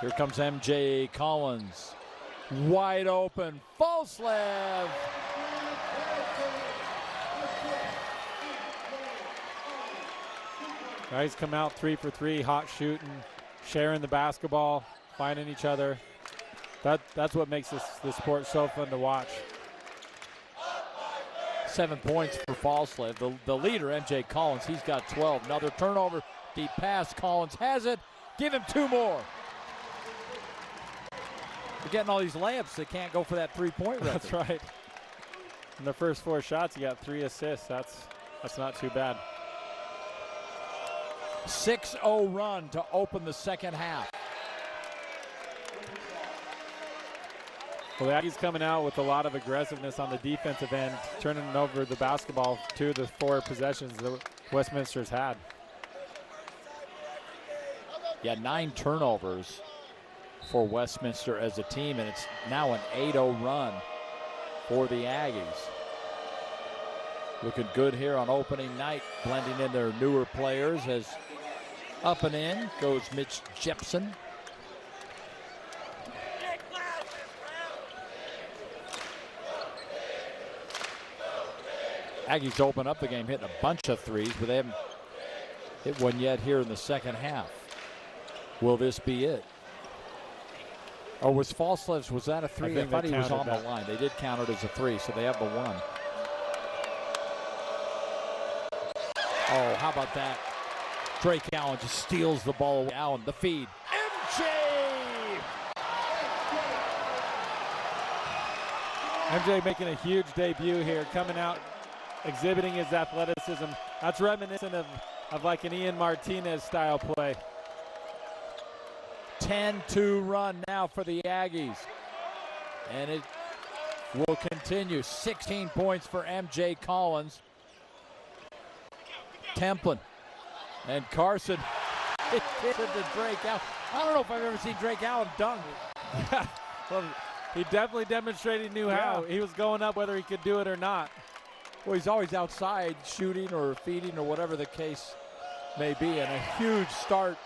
Here comes MJ Collins. Wide open, Falslev. Guys come out 3 for 3, hot shooting, sharing the basketball, finding each other. That's what makes this sport so fun to watch. 7 points for Falslev. The leader, MJ Collins, he's got 12. Another turnover, deep pass. Collins has it. Give him 2 more. They're getting all these layups. They can't go for that 3-point record. That's right. In the first 4 shots, he got 3 assists. That's not too bad. 6-0 run to open the second half. Well, the Aggies coming out with a lot of aggressiveness on the defensive end, turning over the basketball 2 of the 4 possessions that Westminster's had. Yeah, 9 turnovers for Westminster as a team, and it's now an 8-0 run for the Aggies. Looking good here on opening night, blending in their newer players as up and in goes Mitch Jepson. Aggies open up the game hitting a bunch of threes, but they haven't hit one yet here in the second half. Will this be it? Or was Falslev's, was that a 3? I thought he was on the line. They did count it as a 3, so they have the 1. Oh, how about that? Drake Allen just steals the ball away. Allen, the feed. MJ! MJ making a huge debut here, coming out, exhibiting his athleticism. That's reminiscent of like an Ian Martinez style play. 10-2 run now for the Aggies. And it will continue. 16 points for MJ Collins. Templin and Carson. It hit to Drake Allen. I don't know if I've ever seen Drake Allen dunk. Well, He definitely demonstrated he knew how. He was going up whether he could do it or not. Well, he's always outside shooting or feeding or whatever the case may be. And a huge start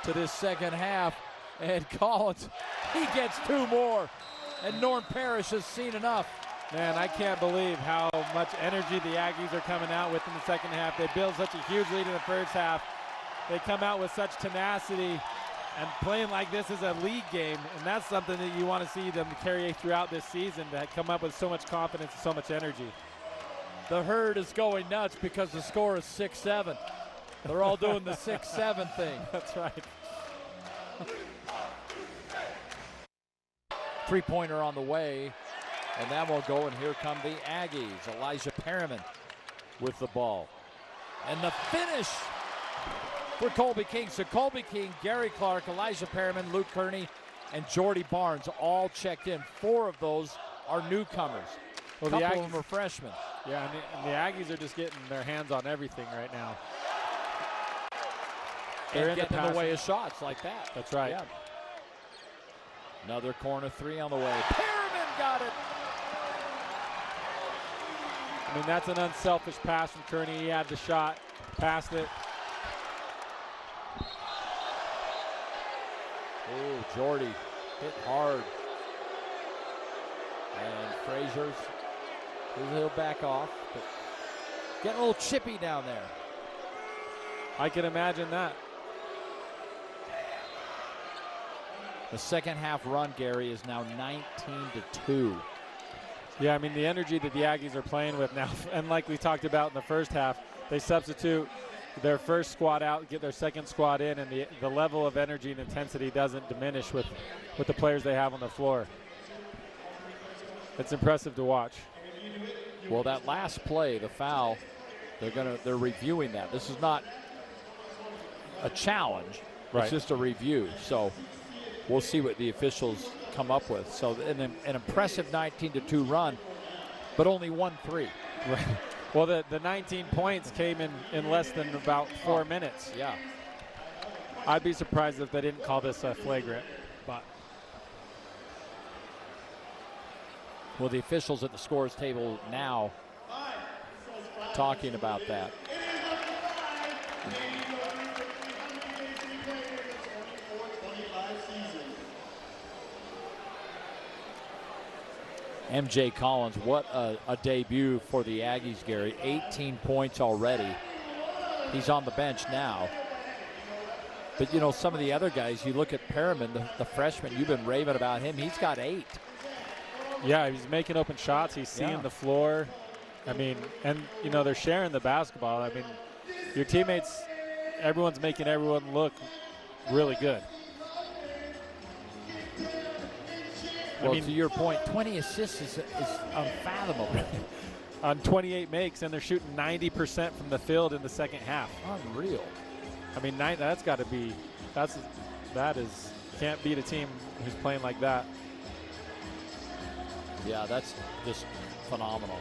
to this second half. And Collins, he gets 2 more. And Norm Parrish has seen enough. Man, I can't believe how much energy the Aggies are coming out with in the second half. They build such a huge lead in the first half. They come out with such tenacity and playing like this is a league game, and that's something that you want to see them carry throughout this season, to come up with so much confidence and so much energy. The herd is going nuts because the score is 6-7. They're all doing the 6-7 thing. That's right. Three-pointer on the way, and that will go, and here come the Aggies. Elijah Perriman with the ball. And the finish for Colby King. So Colby King, Gary Clark, Elijah Perriman, Luke Kearney, and Jordy Barnes all checked in. 4 of those are newcomers. A couple of them are freshmen. Yeah, and the Aggies are just getting their hands on everything right now. They're getting in the way of shots like that. That's right. Yeah. Another corner 3 on the way. Perriman got it. I mean, that's an unselfish pass from Kearney. He had the shot, passed it. Oh, Jordy hit hard. And Frazier's, he'll back off. But getting a little chippy down there. I can imagine that. The second half run, Gary, is now 19-2. Yeah, I mean, the energy that the Aggies are playing with now, and like we talked about in the first half, they substitute their first squad out, get their second squad in, and the level of energy and intensity doesn't diminish with the players they have on the floor. It's impressive to watch. Well, that last play, the foul, they're reviewing that. This is not a challenge. Right. It's just a review. So we'll see what the officials come up with. So an impressive 19-2 run, but only 1 3. Right. Well, the 19 points came in less than about 4 minutes. Yeah. I'd be surprised if they didn't call this a flagrant. But well, the officials at the scores table now talking about that. MJ Collins, what a debut for the Aggies, Gary. 18 points already. He's on the bench now. But, you know, some of the other guys, you look at Perriman, the freshman, you've been raving about him. He's got 8. Yeah, he's making open shots. He's seeing the floor. I mean, and, you know, they're sharing the basketball. I mean, your teammates, everyone's making everyone look really good. Well, I mean, to your point, 20 assists is unfathomable. On 28 makes, and they're shooting 90% from the field in the second half. Unreal. I mean, that's got to be, can't beat a team who's playing like that. Yeah, that's just phenomenal.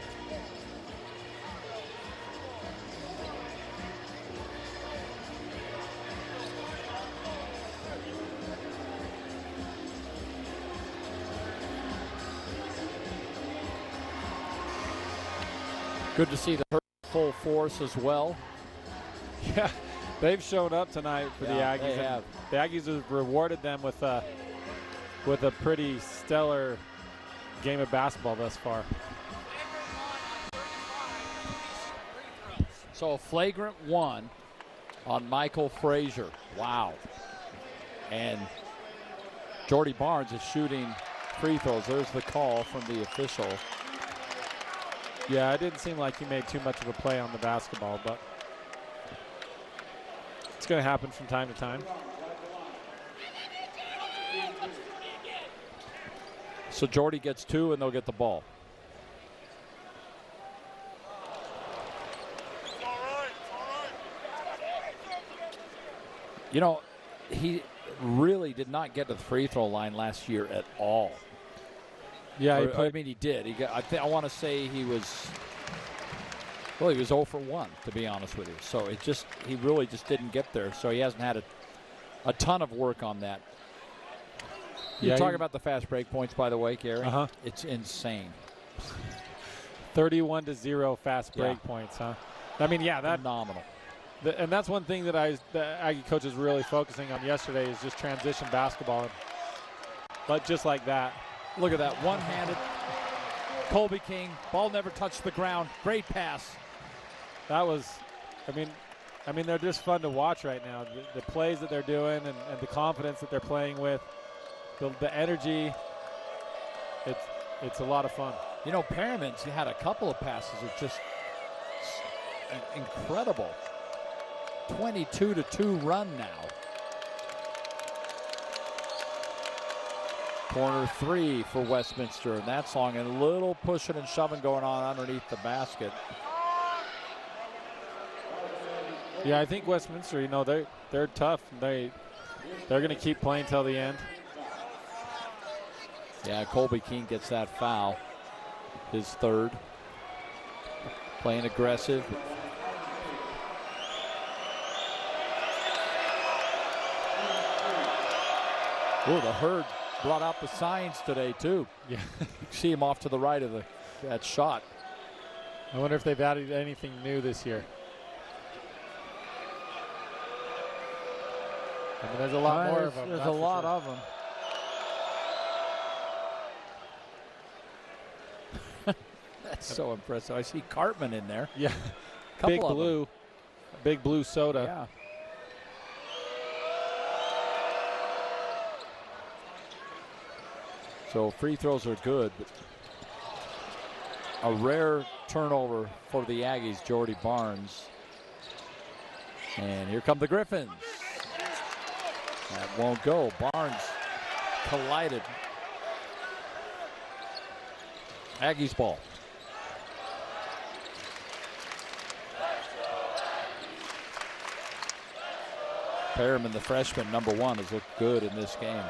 Good to see the Herd full force as well. Yeah, they've shown up tonight for the Aggies. They have. The Aggies have rewarded them with a pretty stellar game of basketball thus far. So a flagrant 1 on Michael Frazier. Wow. And Jordy Barnes is shooting free throws. There's the call from the official. Yeah, it didn't seem like he made too much of a play on the basketball, but it's going to happen from time to time. So Jordy gets 2 and they'll get the ball. You know, he really did not get to the free throw line last year at all. Yeah, I mean, he did. He got. I want to say he was. Well, he was 0 for 1, to be honest with you. So he really just didn't get there. So he hasn't had a ton of work on that. You're talking about the fast break points, by the way, Gary. It's insane. 31-0 fast break points, huh? I mean, yeah, that phenomenal. And that's one thing that the Aggie coach is really focusing on yesterday is just transition basketball. But just like that. Look at that, one-handed. Colby King, ball never touched the ground. Great pass. That was, I mean, they're just fun to watch right now. The plays that they're doing and the confidence that they're playing with, the energy, it's a lot of fun. You know, Perriman's had a couple of passes that just incredible. 22-2 run now. Corner three for Westminster, and that's long, and a little pushing and shoving going on underneath the basket. Yeah, I think Westminster, you know, they're tough. They're going to keep playing till the end. Yeah, Colby King gets that foul, his third. Playing aggressive. Oh, the Herd brought out the signs today, too. Yeah. You see him off to the right of that shot. I wonder if they've added anything new this year. I mean, there's a lot more of them. There's a lot of them. That's so impressive. I see Cartman in there. Yeah. Big blue soda. Yeah. So free throws are good, but a rare turnover for the Aggies, Jordy Barnes. And here come the Griffins. That won't go. Barnes collided. Aggies ball. Perriman, the freshman, #1, has looked good in this game.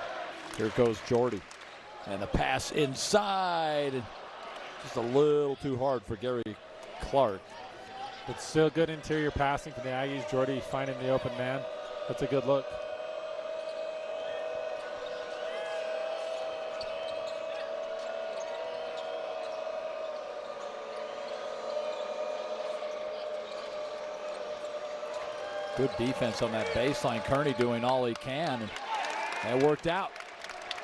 Here goes Jordy. And the pass inside. Just a little too hard for Gary Clark. It's still good interior passing for the Aggies. Jordy finding the open man. That's a good look. Good defense on that baseline. Kearney doing all he can. And that worked out.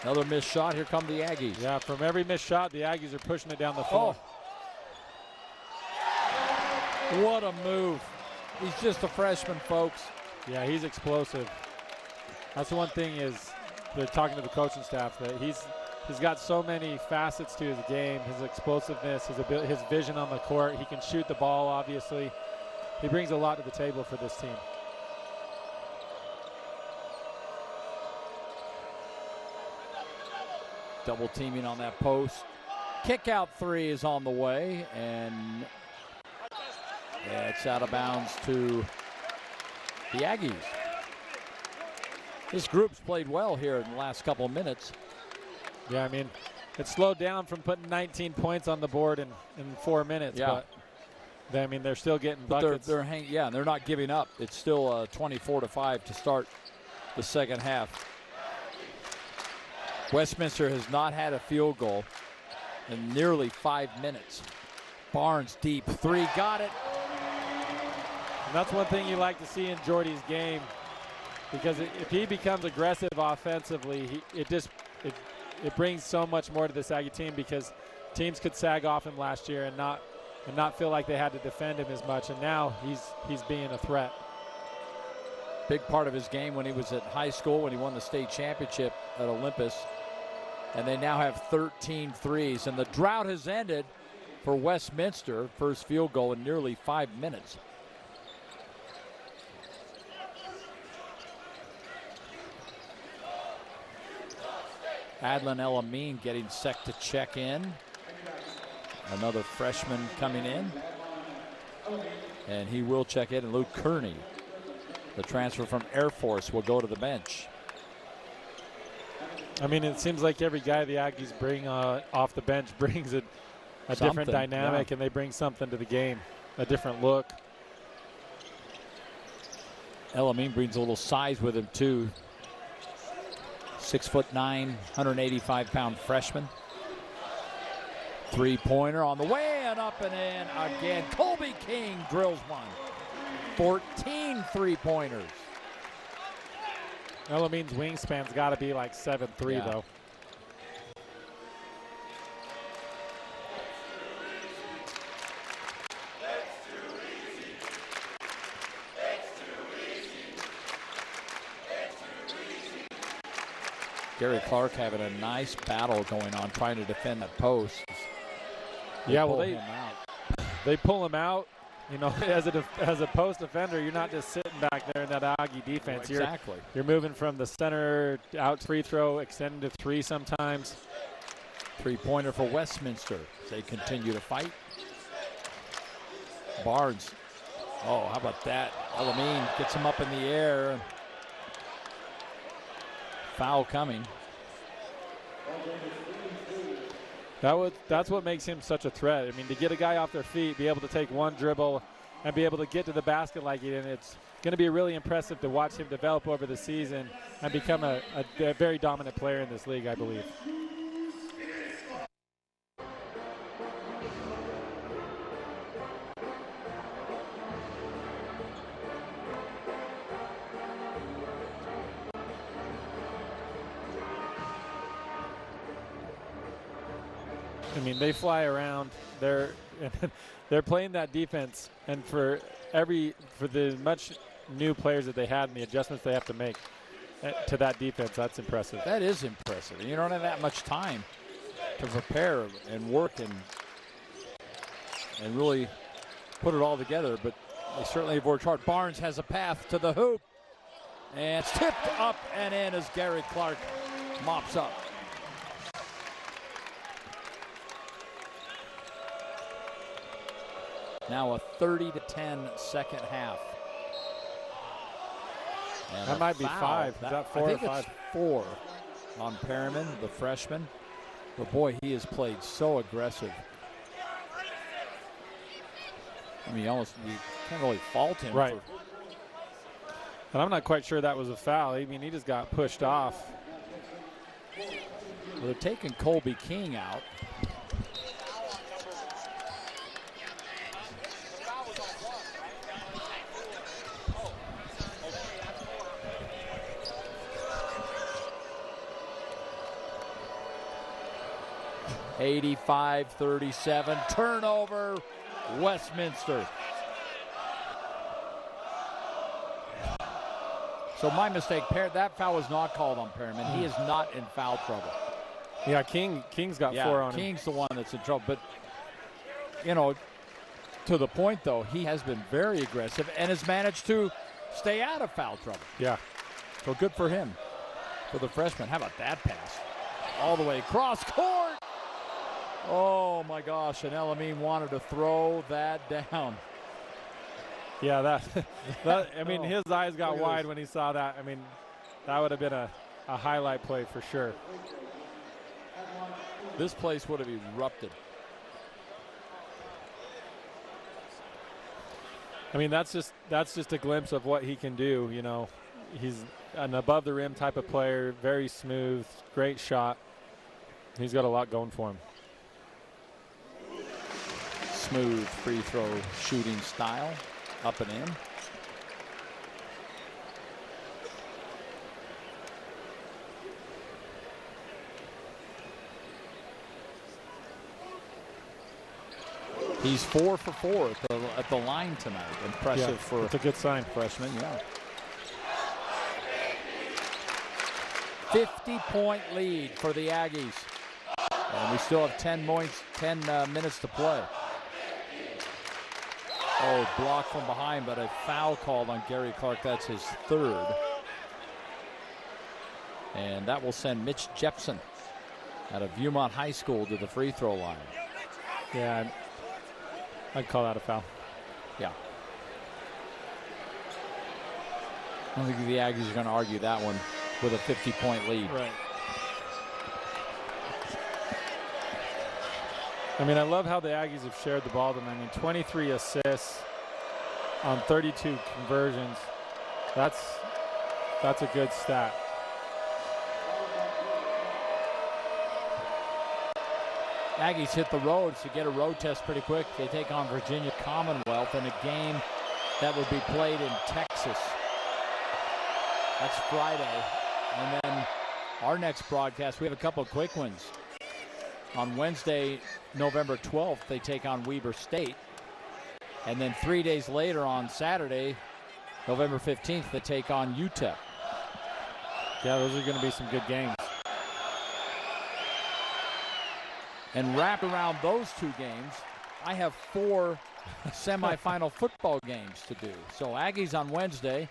Another missed shot. Here come the Aggies. Yeah, from every missed shot, the Aggies are pushing it down the floor. Oh. What a move. He's just a freshman, folks. Yeah, he's explosive. That's the one thing is they're talking to the coaching staff that he's got so many facets to his game, his explosiveness, his vision on the court. He can shoot the ball, obviously. He brings a lot to the table for this team. Double teaming on that post. Kick out three is on the way, and it's out of bounds to the Aggies. This group's played well here in the last couple of minutes. Yeah, I mean, it slowed down from putting 19 points on the board in 4 minutes. Yeah. But I mean, they're still getting but buckets. They're not giving up. It's still 24-5 to start the second half. Westminster has not had a field goal in nearly 5 minutes. Barnes deep three, got it. And that's one thing you like to see in Jordy's game, because if he becomes aggressive offensively, it brings so much more to this Aggie team, because teams could sag off him last year and not feel like they had to defend him as much, and now he's being a threat. Big part of his game when he was at high school, when he won the state championship at Olympus. And they now have 13 threes. And the drought has ended for Westminster. First field goal in nearly 5 minutes. Adlin El-Amin getting set to check in. Another freshman coming in. And he will check in. And Luke Kearney, the transfer from Air Force, will go to the bench. I mean, it seems like every guy the Aggies bring off the bench brings a different dynamic, and they bring something to the game, a different look. El-Amin brings a little size with him, too. 6'9", 185-pound freshman. Three-pointer on the way and up and in again. Colby King drills one. 14 three-pointers. Elamene's wingspan's got to be like 7'3", though. Gary Clark having a nice battle going on, trying to defend that post. Yeah, well, they pull him out. You know, as a post defender, you're not just sitting back there in that Aggie defense. Exactly. You're moving from the center out free throw, extending to three sometimes. Three-pointer for Westminster as they continue to fight. Barnes. Oh, how about that? Elamine gets him up in the air. Foul coming. That's what makes him such a threat. I mean, to get a guy off their feet, be able to take one dribble and be able to get to the basket like he did, it's going to be really impressive to watch him develop over the season and become a very dominant player in this league, I believe. I mean, they fly around. They're playing that defense, and for the much new players that they had and the adjustments they have to make to that defense, that's impressive. That is impressive. You don't have that much time to prepare and work and really put it all together, but they certainly have worked hard. Barnes has a path to the hoop, and it's tipped up and in as Gary Clark mops up. Now a 30-10 second half. And that might be foul. five. Is that 4 I think or 5? It's 4 on Perriman, the freshman. But boy, he has played so aggressive. I mean, you can't really fault him. Right. And I'm not quite sure that was a foul. I mean, he just got pushed off. Well, they're taking Colby King out. (85-37) turnover, Westminster. So my mistake. That foul was not called on Perriman. He is not in foul trouble. Yeah, King's got 4 on him. King's the one that's in trouble. But you know, to the point though, he has been very aggressive and has managed to stay out of foul trouble. Yeah. So good for him, for the freshman. How about that pass? All the way across court. Oh my gosh, and Elamine wanted to throw that down. Yeah, that I mean, his eyes got wide when he saw that. I mean, that would have been a highlight play for sure. This place would have erupted. I mean, that's just a glimpse of what he can do. You know, he's an above the rim type of player, very smooth, great shot. He's got a lot going for him. Smooth free throw shooting style, up and in. He's 4 for 4 at the line tonight. Impressive for it's a good sign. Freshman, yeah. 50-point lead for the Aggies. And we still have 10 minutes to play. Oh, blocked from behind, but a foul called on Gary Clark. That's his 3rd. And that will send Mitch Jepson out of Viewmont High School to the free throw line. Yeah, I'd call that a foul. Yeah. I don't think the Aggies are going to argue that one with a 50-point lead. Right. I mean, I love how the Aggies have shared the ball tonight. I mean, 23 assists on 32 conversions. That's a good stat. Aggies hit the road to get a road test pretty quick. They take on Virginia Commonwealth in a game that would be played in Texas. That's Friday. And then our next broadcast, we have a couple of quick ones. On Wednesday, November 12th, they take on Weber State. And then 3 days later on Saturday, November 15th, they take on UTEP. Yeah, those are going to be some good games. And wrapped around those two games, I have 4 semifinal football games to do. So Aggies on Wednesday,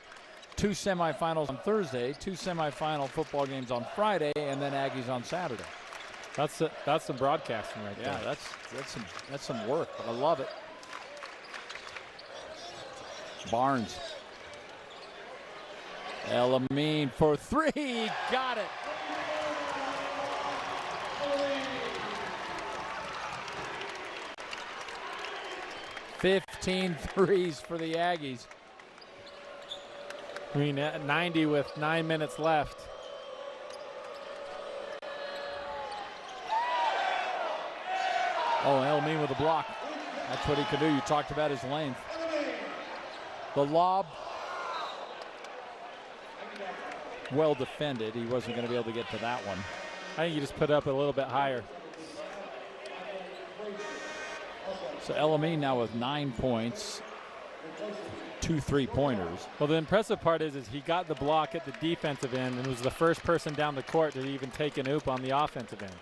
2 semifinals on Thursday, 2 semifinal football games on Friday, and then Aggies on Saturday. That's some broadcasting right there. Yeah, that's some work, but I love it. Barnes. Elamine for 3, got it. "15 threes for the Aggies." I mean, at 90 with 9 minutes left. Oh, Elamine with a block. That's what he could do. You talked about his length. The lob, well defended. He wasn't going to be able to get to that one. I think you just put it up a little bit higher. So Elamine now with 9 points, 2 3-pointers. Well, the impressive part is he got the block at the defensive end and was the first person down the court to even take an oop on the offensive end.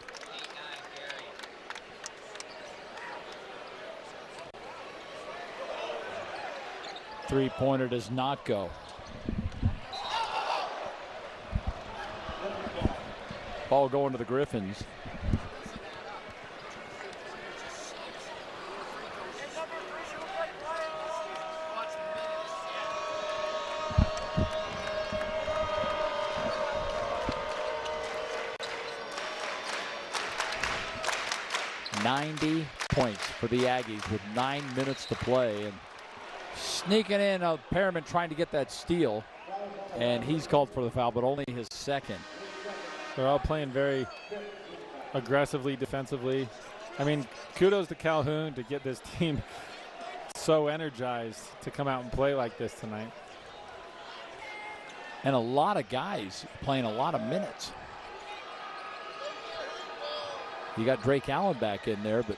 Three-pointer does not go. Ball going to the Griffins. "90 points for the Aggies with 9 minutes to play." And sneaking in, Perriman trying to get that steal, and he's called for the foul, but only his second. They're all playing very aggressively, defensively. I mean, kudos to Calhoun to get this team so energized to come out and play like this tonight. And a lot of guys playing a lot of minutes. You got Drake Allen back in there, but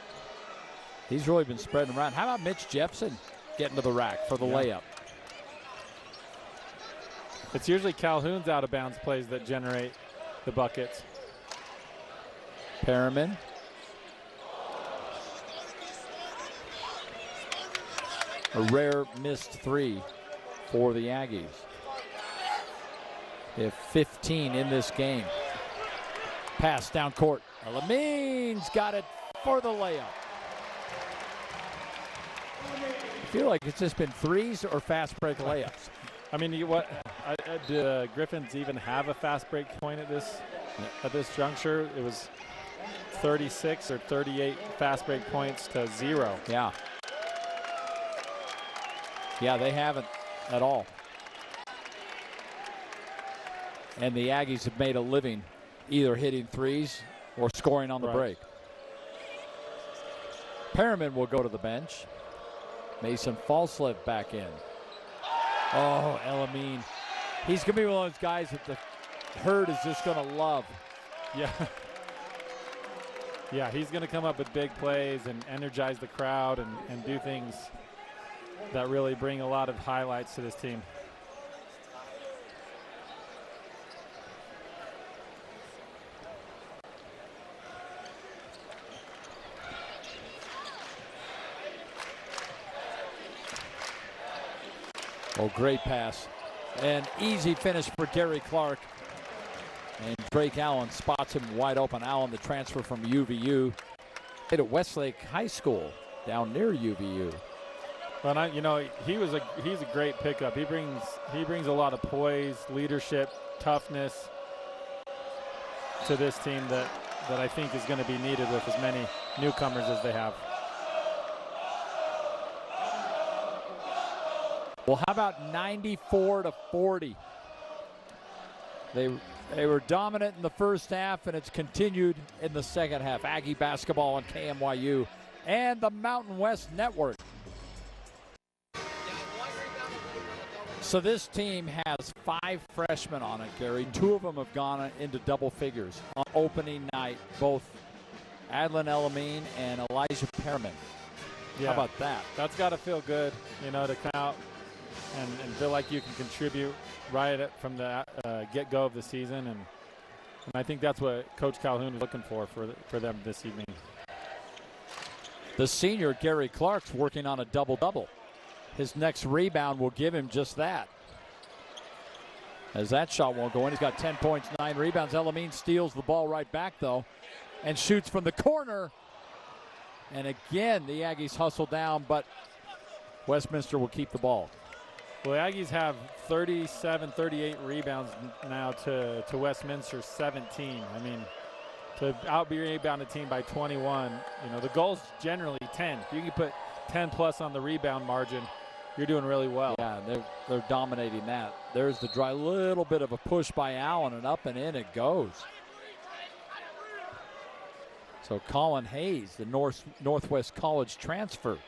he's really been spreading around. How about Mitch Jepson getting to the rack for the layup? It's usually Calhoun's out-of-bounds plays that generate the buckets. Perriman. A rare missed 3 for the Aggies. They have 15 in this game. Pass down court. Elamine's got it for the layup. I feel like it's just been threes or fast break layups. I mean, do Griffins even have a fast break point at this juncture? It was 36 or 38 fast break points to 0. Yeah. Yeah, they haven't at all. And the Aggies have made a living either hitting threes or scoring on the break. Perriman will go to the bench. Mason Falslev back in. Oh, Elamine. He's going to be one of those guys that the herd is just going to love. Yeah. Yeah, he's going to come up with big plays and energize the crowd and do things that really bring a lot of highlights to this team. Oh, great pass. And easy finish for Gary Clark. And Drake Allen spots him wide open. Allen, the transfer from UVU. Played at Westlake High School down near UVU. Well, he's a great pickup. He brings a lot of poise, leadership, toughness to this team that I think is going to be needed with as many newcomers as they have. Well, how about 94-40? They were dominant in the first half, and it's continued in the second half. Aggie basketball on KMYU and the Mountain West Network. So this team has 5 freshmen on it, Gary. 2 of them have gone into double figures on opening night, both Adlin Elamine and Elijah Perriman. Yeah. How about that? That's got to feel good, to come out and feel like you can contribute right from the get-go of the season. And I think that's what Coach Calhoun is looking for them this evening. The senior, Gary Clark's working on a double-double. His next rebound will give him just that. As that shot won't go in, he's got 10 points, 9 rebounds. Elamine steals the ball right back, though, and shoots from the corner. And again, the Aggies hustle down, but Westminster will keep the ball. Well, the Aggies have 37, 38 rebounds now to Westminster's 17. I mean, to out-rebound a team by 21, the goal's generally 10. If you can put 10 plus on the rebound margin, you're doing really well. Yeah, they're dominating that. There's the dry little bit of a push by Allen, and up and in it goes. So Colin Hayes, the Northwest College transfer,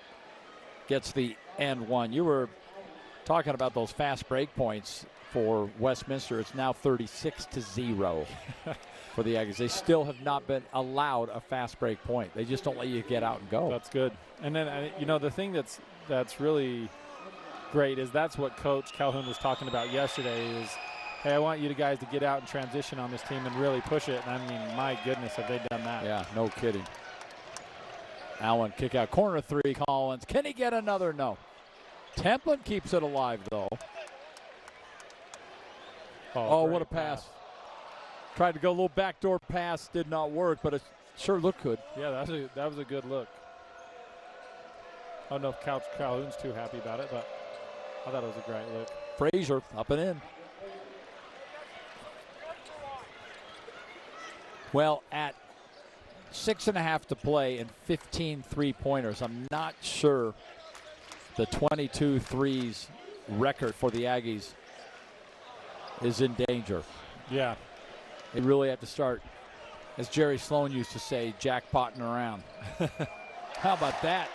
gets the and one. You were talking about those fast break points for Westminster. It's now 36-0 for the Aggies. They still have not been allowed a fast break point. They just don't let you get out and go. That's good. And then, the thing that's really great is that's what Coach Calhoun was talking about yesterday is, hey, I want you guys to get out and transition on this team and really push it. And I mean, my goodness, have they done that. Yeah, no kidding. Allen kick out corner 3, Collins. Can he get another? No. Templin keeps it alive, though. Oh, what a pass. Tried to go a little backdoor pass, did not work, but it sure looked good. Yeah, that was a good look. I don't know if Coach Calhoun's too happy about it, but I thought it was a great look. Frazier up and in. Well, at 6.5 to play and 15 three-pointers, I'm not sure the 22 threes record for the Aggies is in danger. Yeah. They really have to start, as Jerry Sloan used to say, jackpotting around. How about that?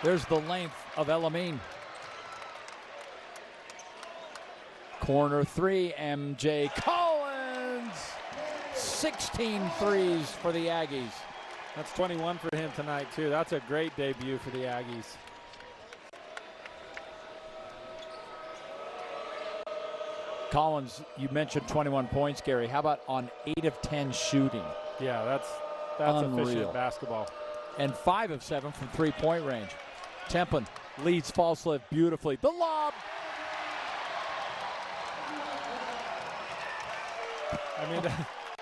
There's the length of Elamine. Corner 3, MJ Collins. 16 threes for the Aggies. That's 21 for him tonight, too. That's a great debut for the Aggies. Collins, you mentioned 21 points, Gary. How about on 8 of 10 shooting? Yeah, that's Unreal. efficient basketball. And 5 of 7 from three-point range. Templin leads Falslev beautifully. The lob. I mean,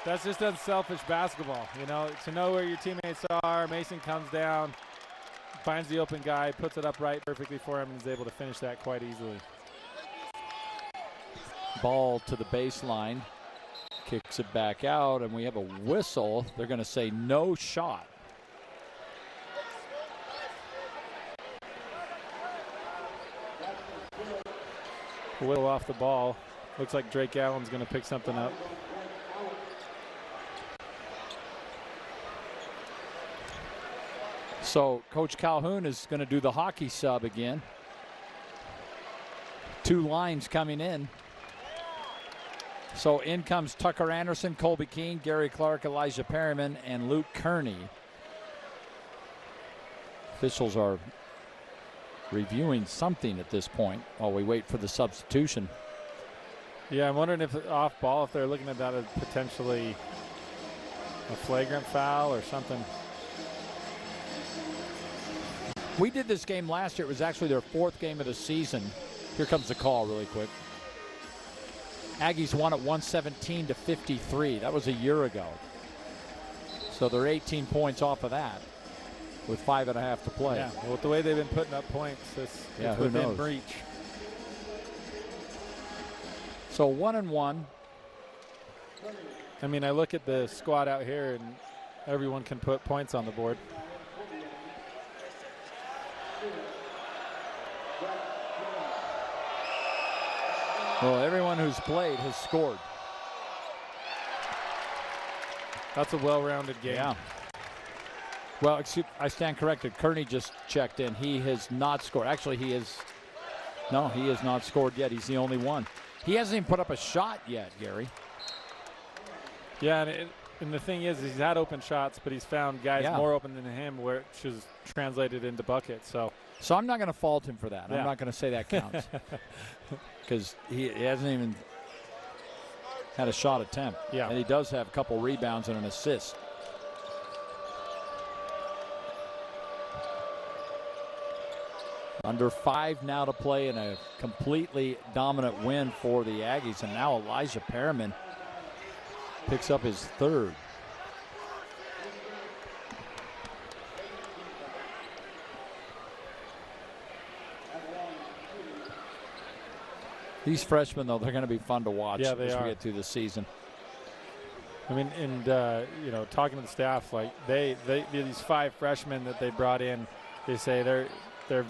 that's just unselfish basketball, to know where your teammates are. Mason comes down, finds the open guy, puts it up right perfectly for him, and is able to finish that quite easily. Ball to the baseline, kicks it back out, and we have a whistle. They're going to say no shot. Whistle off the ball. Looks like Drake Allen's going to pick something up. So Coach Calhoun is going to do the hockey sub again. 2 lines coming in. So in comes Tucker Anderson, Colby Keene, Gary Clark, Elijah Perriman, and Luke Kearney. Officials are reviewing something at this point while we wait for the substitution. Yeah, I'm wondering if off ball, if they're looking at that as potentially a flagrant foul or something. We did this game last year. It was actually their 4th game of the season. Here comes the call really quick. Aggies won at 117-53. That was a year ago. So they're 18 points off of that with 5.5 to play. Yeah, well, with the way they've been putting up points, it's within reach. So 1-1. I mean, I look at the squad out here, and everyone can put points on the board. Well, everyone who's played has scored. That's a well-rounded game. Yeah. Well, I stand corrected. Kearney just checked in. He has not scored. Actually, he has not scored yet. He's the only one. He hasn't even put up a shot yet, Gary. Yeah, and the thing is, he's had open shots, but he's found guys more open than him, which is translated into buckets. So I'm not going to fault him for that. Yeah. I'm not going to say that counts because he hasn't even had a shot attempt. Yeah. And he does have a couple rebounds and an assist. Under 5 now to play in a completely dominant win for the Aggies. And now Elijah Perriman picks up his third. These freshmen, though, they're going to be fun to watch as we get through the season. I mean, and talking to the staff, like these 5 freshmen that they brought in, they say they're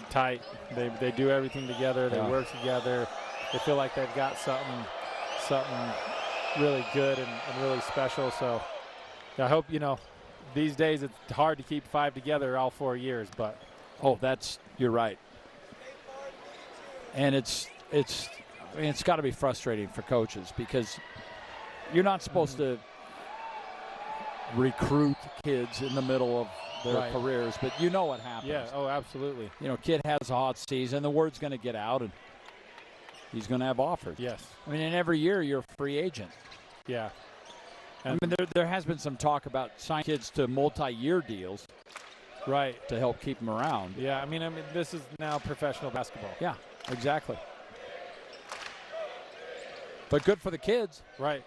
tight. They do everything together. They work together. They feel like they've got something really good and really special. So I hope, these days it's hard to keep 5 together all 4 years, but. You're right. And it's got to be frustrating for coaches because you're not supposed to recruit kids in the middle of their careers, but you know what happens. Yeah, absolutely. Kid has a hot season, the word's going to get out, and he's going to have offers. Yes. I mean, and every year you're a free agent. Yeah. And I mean, there has been some talk about signing kids to multi-year deals. Right. To help keep them around. Yeah, I mean, this is now professional basketball. Yeah, exactly. But good for the kids. Right.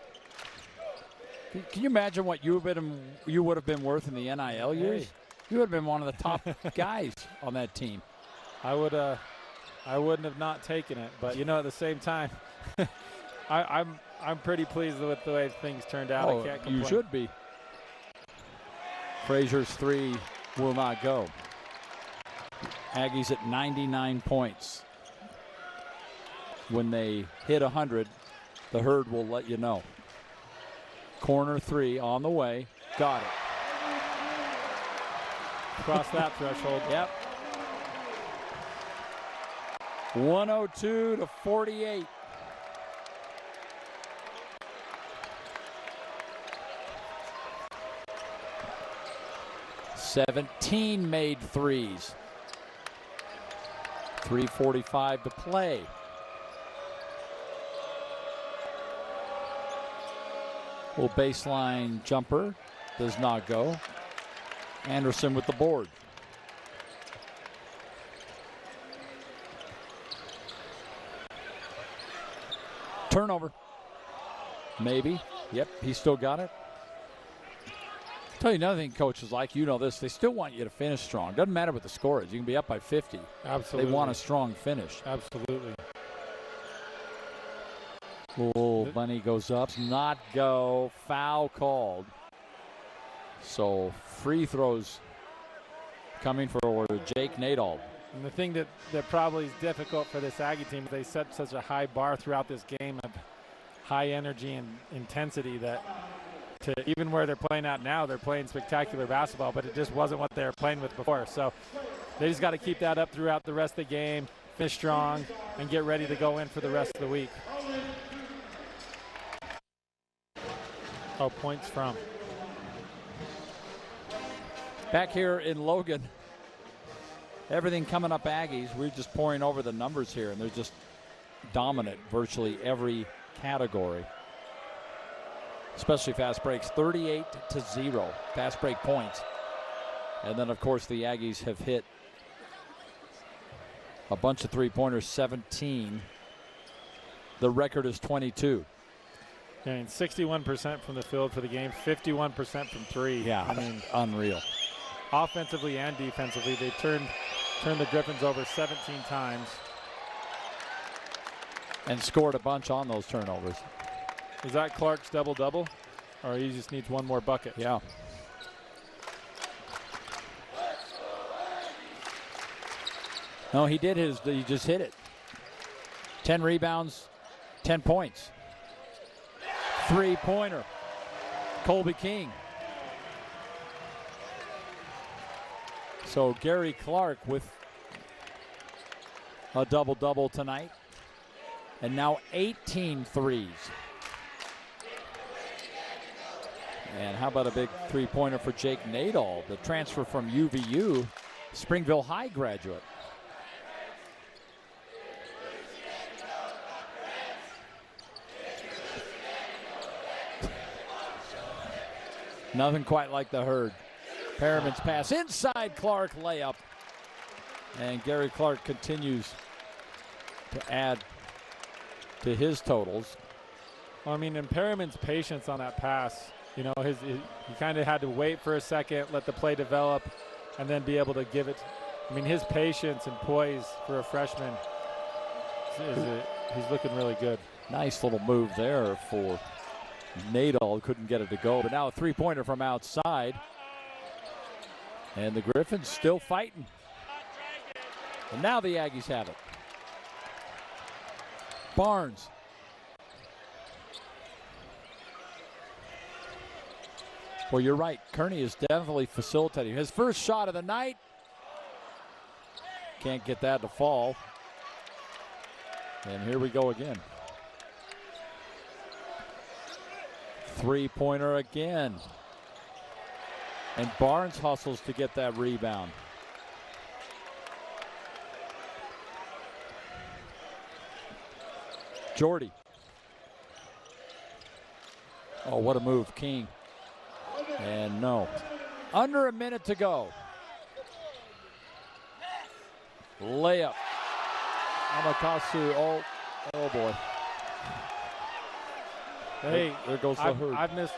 Can you imagine what you would have been worth in the NIL years? Hey. You would have been one of the top guys on that team. I wouldn't have not taken it, but at the same time, I'm pretty pleased with the way things turned out. I can't complain. You should be. Frazier's 3 will not go. Aggies at 99 points. When they hit 100, the herd will let you know. Corner 3 on the way. Got it. Cross that threshold. Yep. 102 to 48. Seventeen made threes. 3:45 to play. Well, baseline jumper does not go. Anderson with the board. Turnover. Maybe. Yep, he still got it. Tell you another thing coaches like, this, they still want you to finish strong. Doesn't matter what the score is. You can be up by 50. Absolutely. They want a strong finish. Absolutely. Oh, Bunny goes up. Not go. Foul called. So free throws coming for Jake Nadal. And the thing that probably is difficult for this Aggie team, they set such a high bar throughout this game of high energy and intensity that even where they're playing out now, they're playing spectacular basketball, but it just wasn't what they were playing with before. So they just got to keep that up throughout the rest of the game, finish strong, and get ready to go in for the rest of the week. Oh, points from. Back here in Logan, everything coming up Aggies. We're just pouring over the numbers here, and they're just dominant virtually every category. Especially fast breaks, 38-0 fast break points. And then, of course, the Aggies have hit a bunch of three-pointers, 17. The record is 22. I mean, 61% from the field for the game, 51% from 3. Yeah, I mean, unreal. Offensively and defensively, they turned the Griffins over 17 times. And scored a bunch on those turnovers. Is that Clark's double-double? Or he just needs one more bucket? Yeah. No, he did he just hit it. 10 rebounds, 10 points. Three-pointer. Colby King. So Gary Clark with a double-double tonight. And now 18 threes. And how about a big three-pointer for Jake Nadal, the transfer from UVU, Springville High graduate. Nothing quite like the Herd. Perriman's pass inside, Clark layup. And Gary Clark continues to add to his totals. Well, I mean, and Perriman's patience on that pass, you know, he kind of had to wait for a second, let the play develop, and then be able to give it. I mean, his patience and poise for a freshman, he's looking really good. Nice little move there for Nadal, couldn't get it to go, but now a three-pointer from outside. And the Griffins still fighting. And now the Aggies have it. Barnes. Well, you're right. Kearney is definitely facilitating. His first shot of the night. Can't get that to fall. And here we go again. Three-pointer again. And Barnes hustles to get that rebound. Jordy. Oh, what a move, King. And no. Under a minute to go. Layup. Amakasu. Oh boy. Hey, there goes the Herd. I've missed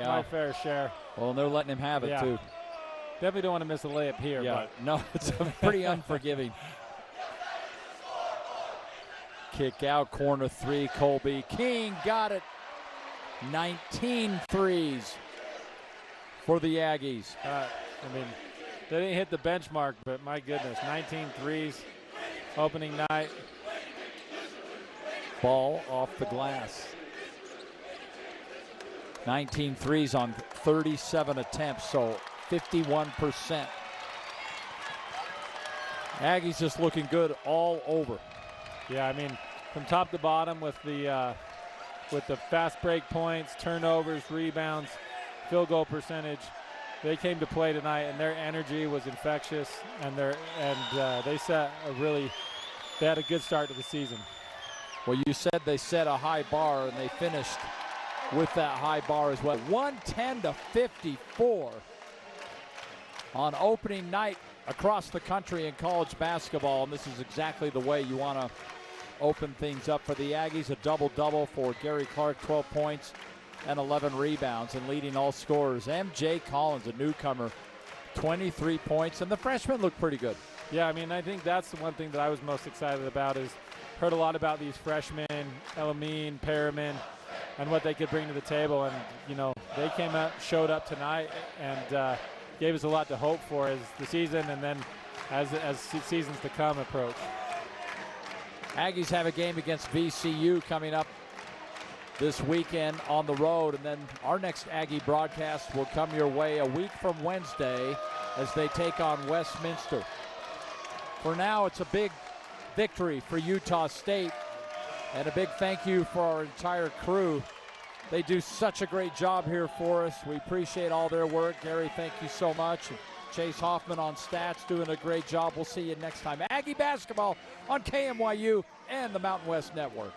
my fair share. Well, and they're letting him have it too. Definitely don't want to miss a layup here. Yeah, but. no, it's pretty unforgiving. Kick out, corner three, Colby. King got it. 19 threes for the Aggies. I mean, they didn't hit the benchmark, but my goodness, 19 threes, opening night. Ball off the glass. 19 threes on 37 attempts, so 51%. Aggies just looking good all over. Yeah, I mean, from top to bottom with the fast break points, turnovers, rebounds, field goal percentage, they came to play tonight, and their energy was infectious, and they had a good start to the season. Well, you said they set a high bar, and they finished with that high bar as well. 110-54 on opening night across the country in college basketball, and this is exactly the way you want to open things up for the Aggies. A double-double for Gary Clark, 12 points and 11 rebounds, and leading all scorers. M.J. Collins, a newcomer, 23 points, and the freshmen look pretty good. Yeah, I mean, I think that's the one thing that I was most excited about is heard a lot about these freshmen, Elamine, Perriman, and what they could bring to the table. And, you know, they came out, showed up tonight, and gave us a lot to hope for as the season and then as seasons to come approach. Aggies have a game against VCU coming up this weekend on the road, and then our next Aggie broadcast will come your way a week from Wednesday as they take on Westminster. For now, it's a big victory for Utah State, and a big thank you for our entire crew. They do such a great job here for us. We appreciate all their work. Gary, thank you so much. And Chase Hoffman on stats doing a great job. We'll see you next time. Aggie basketball on KMYU and the Mountain West Network.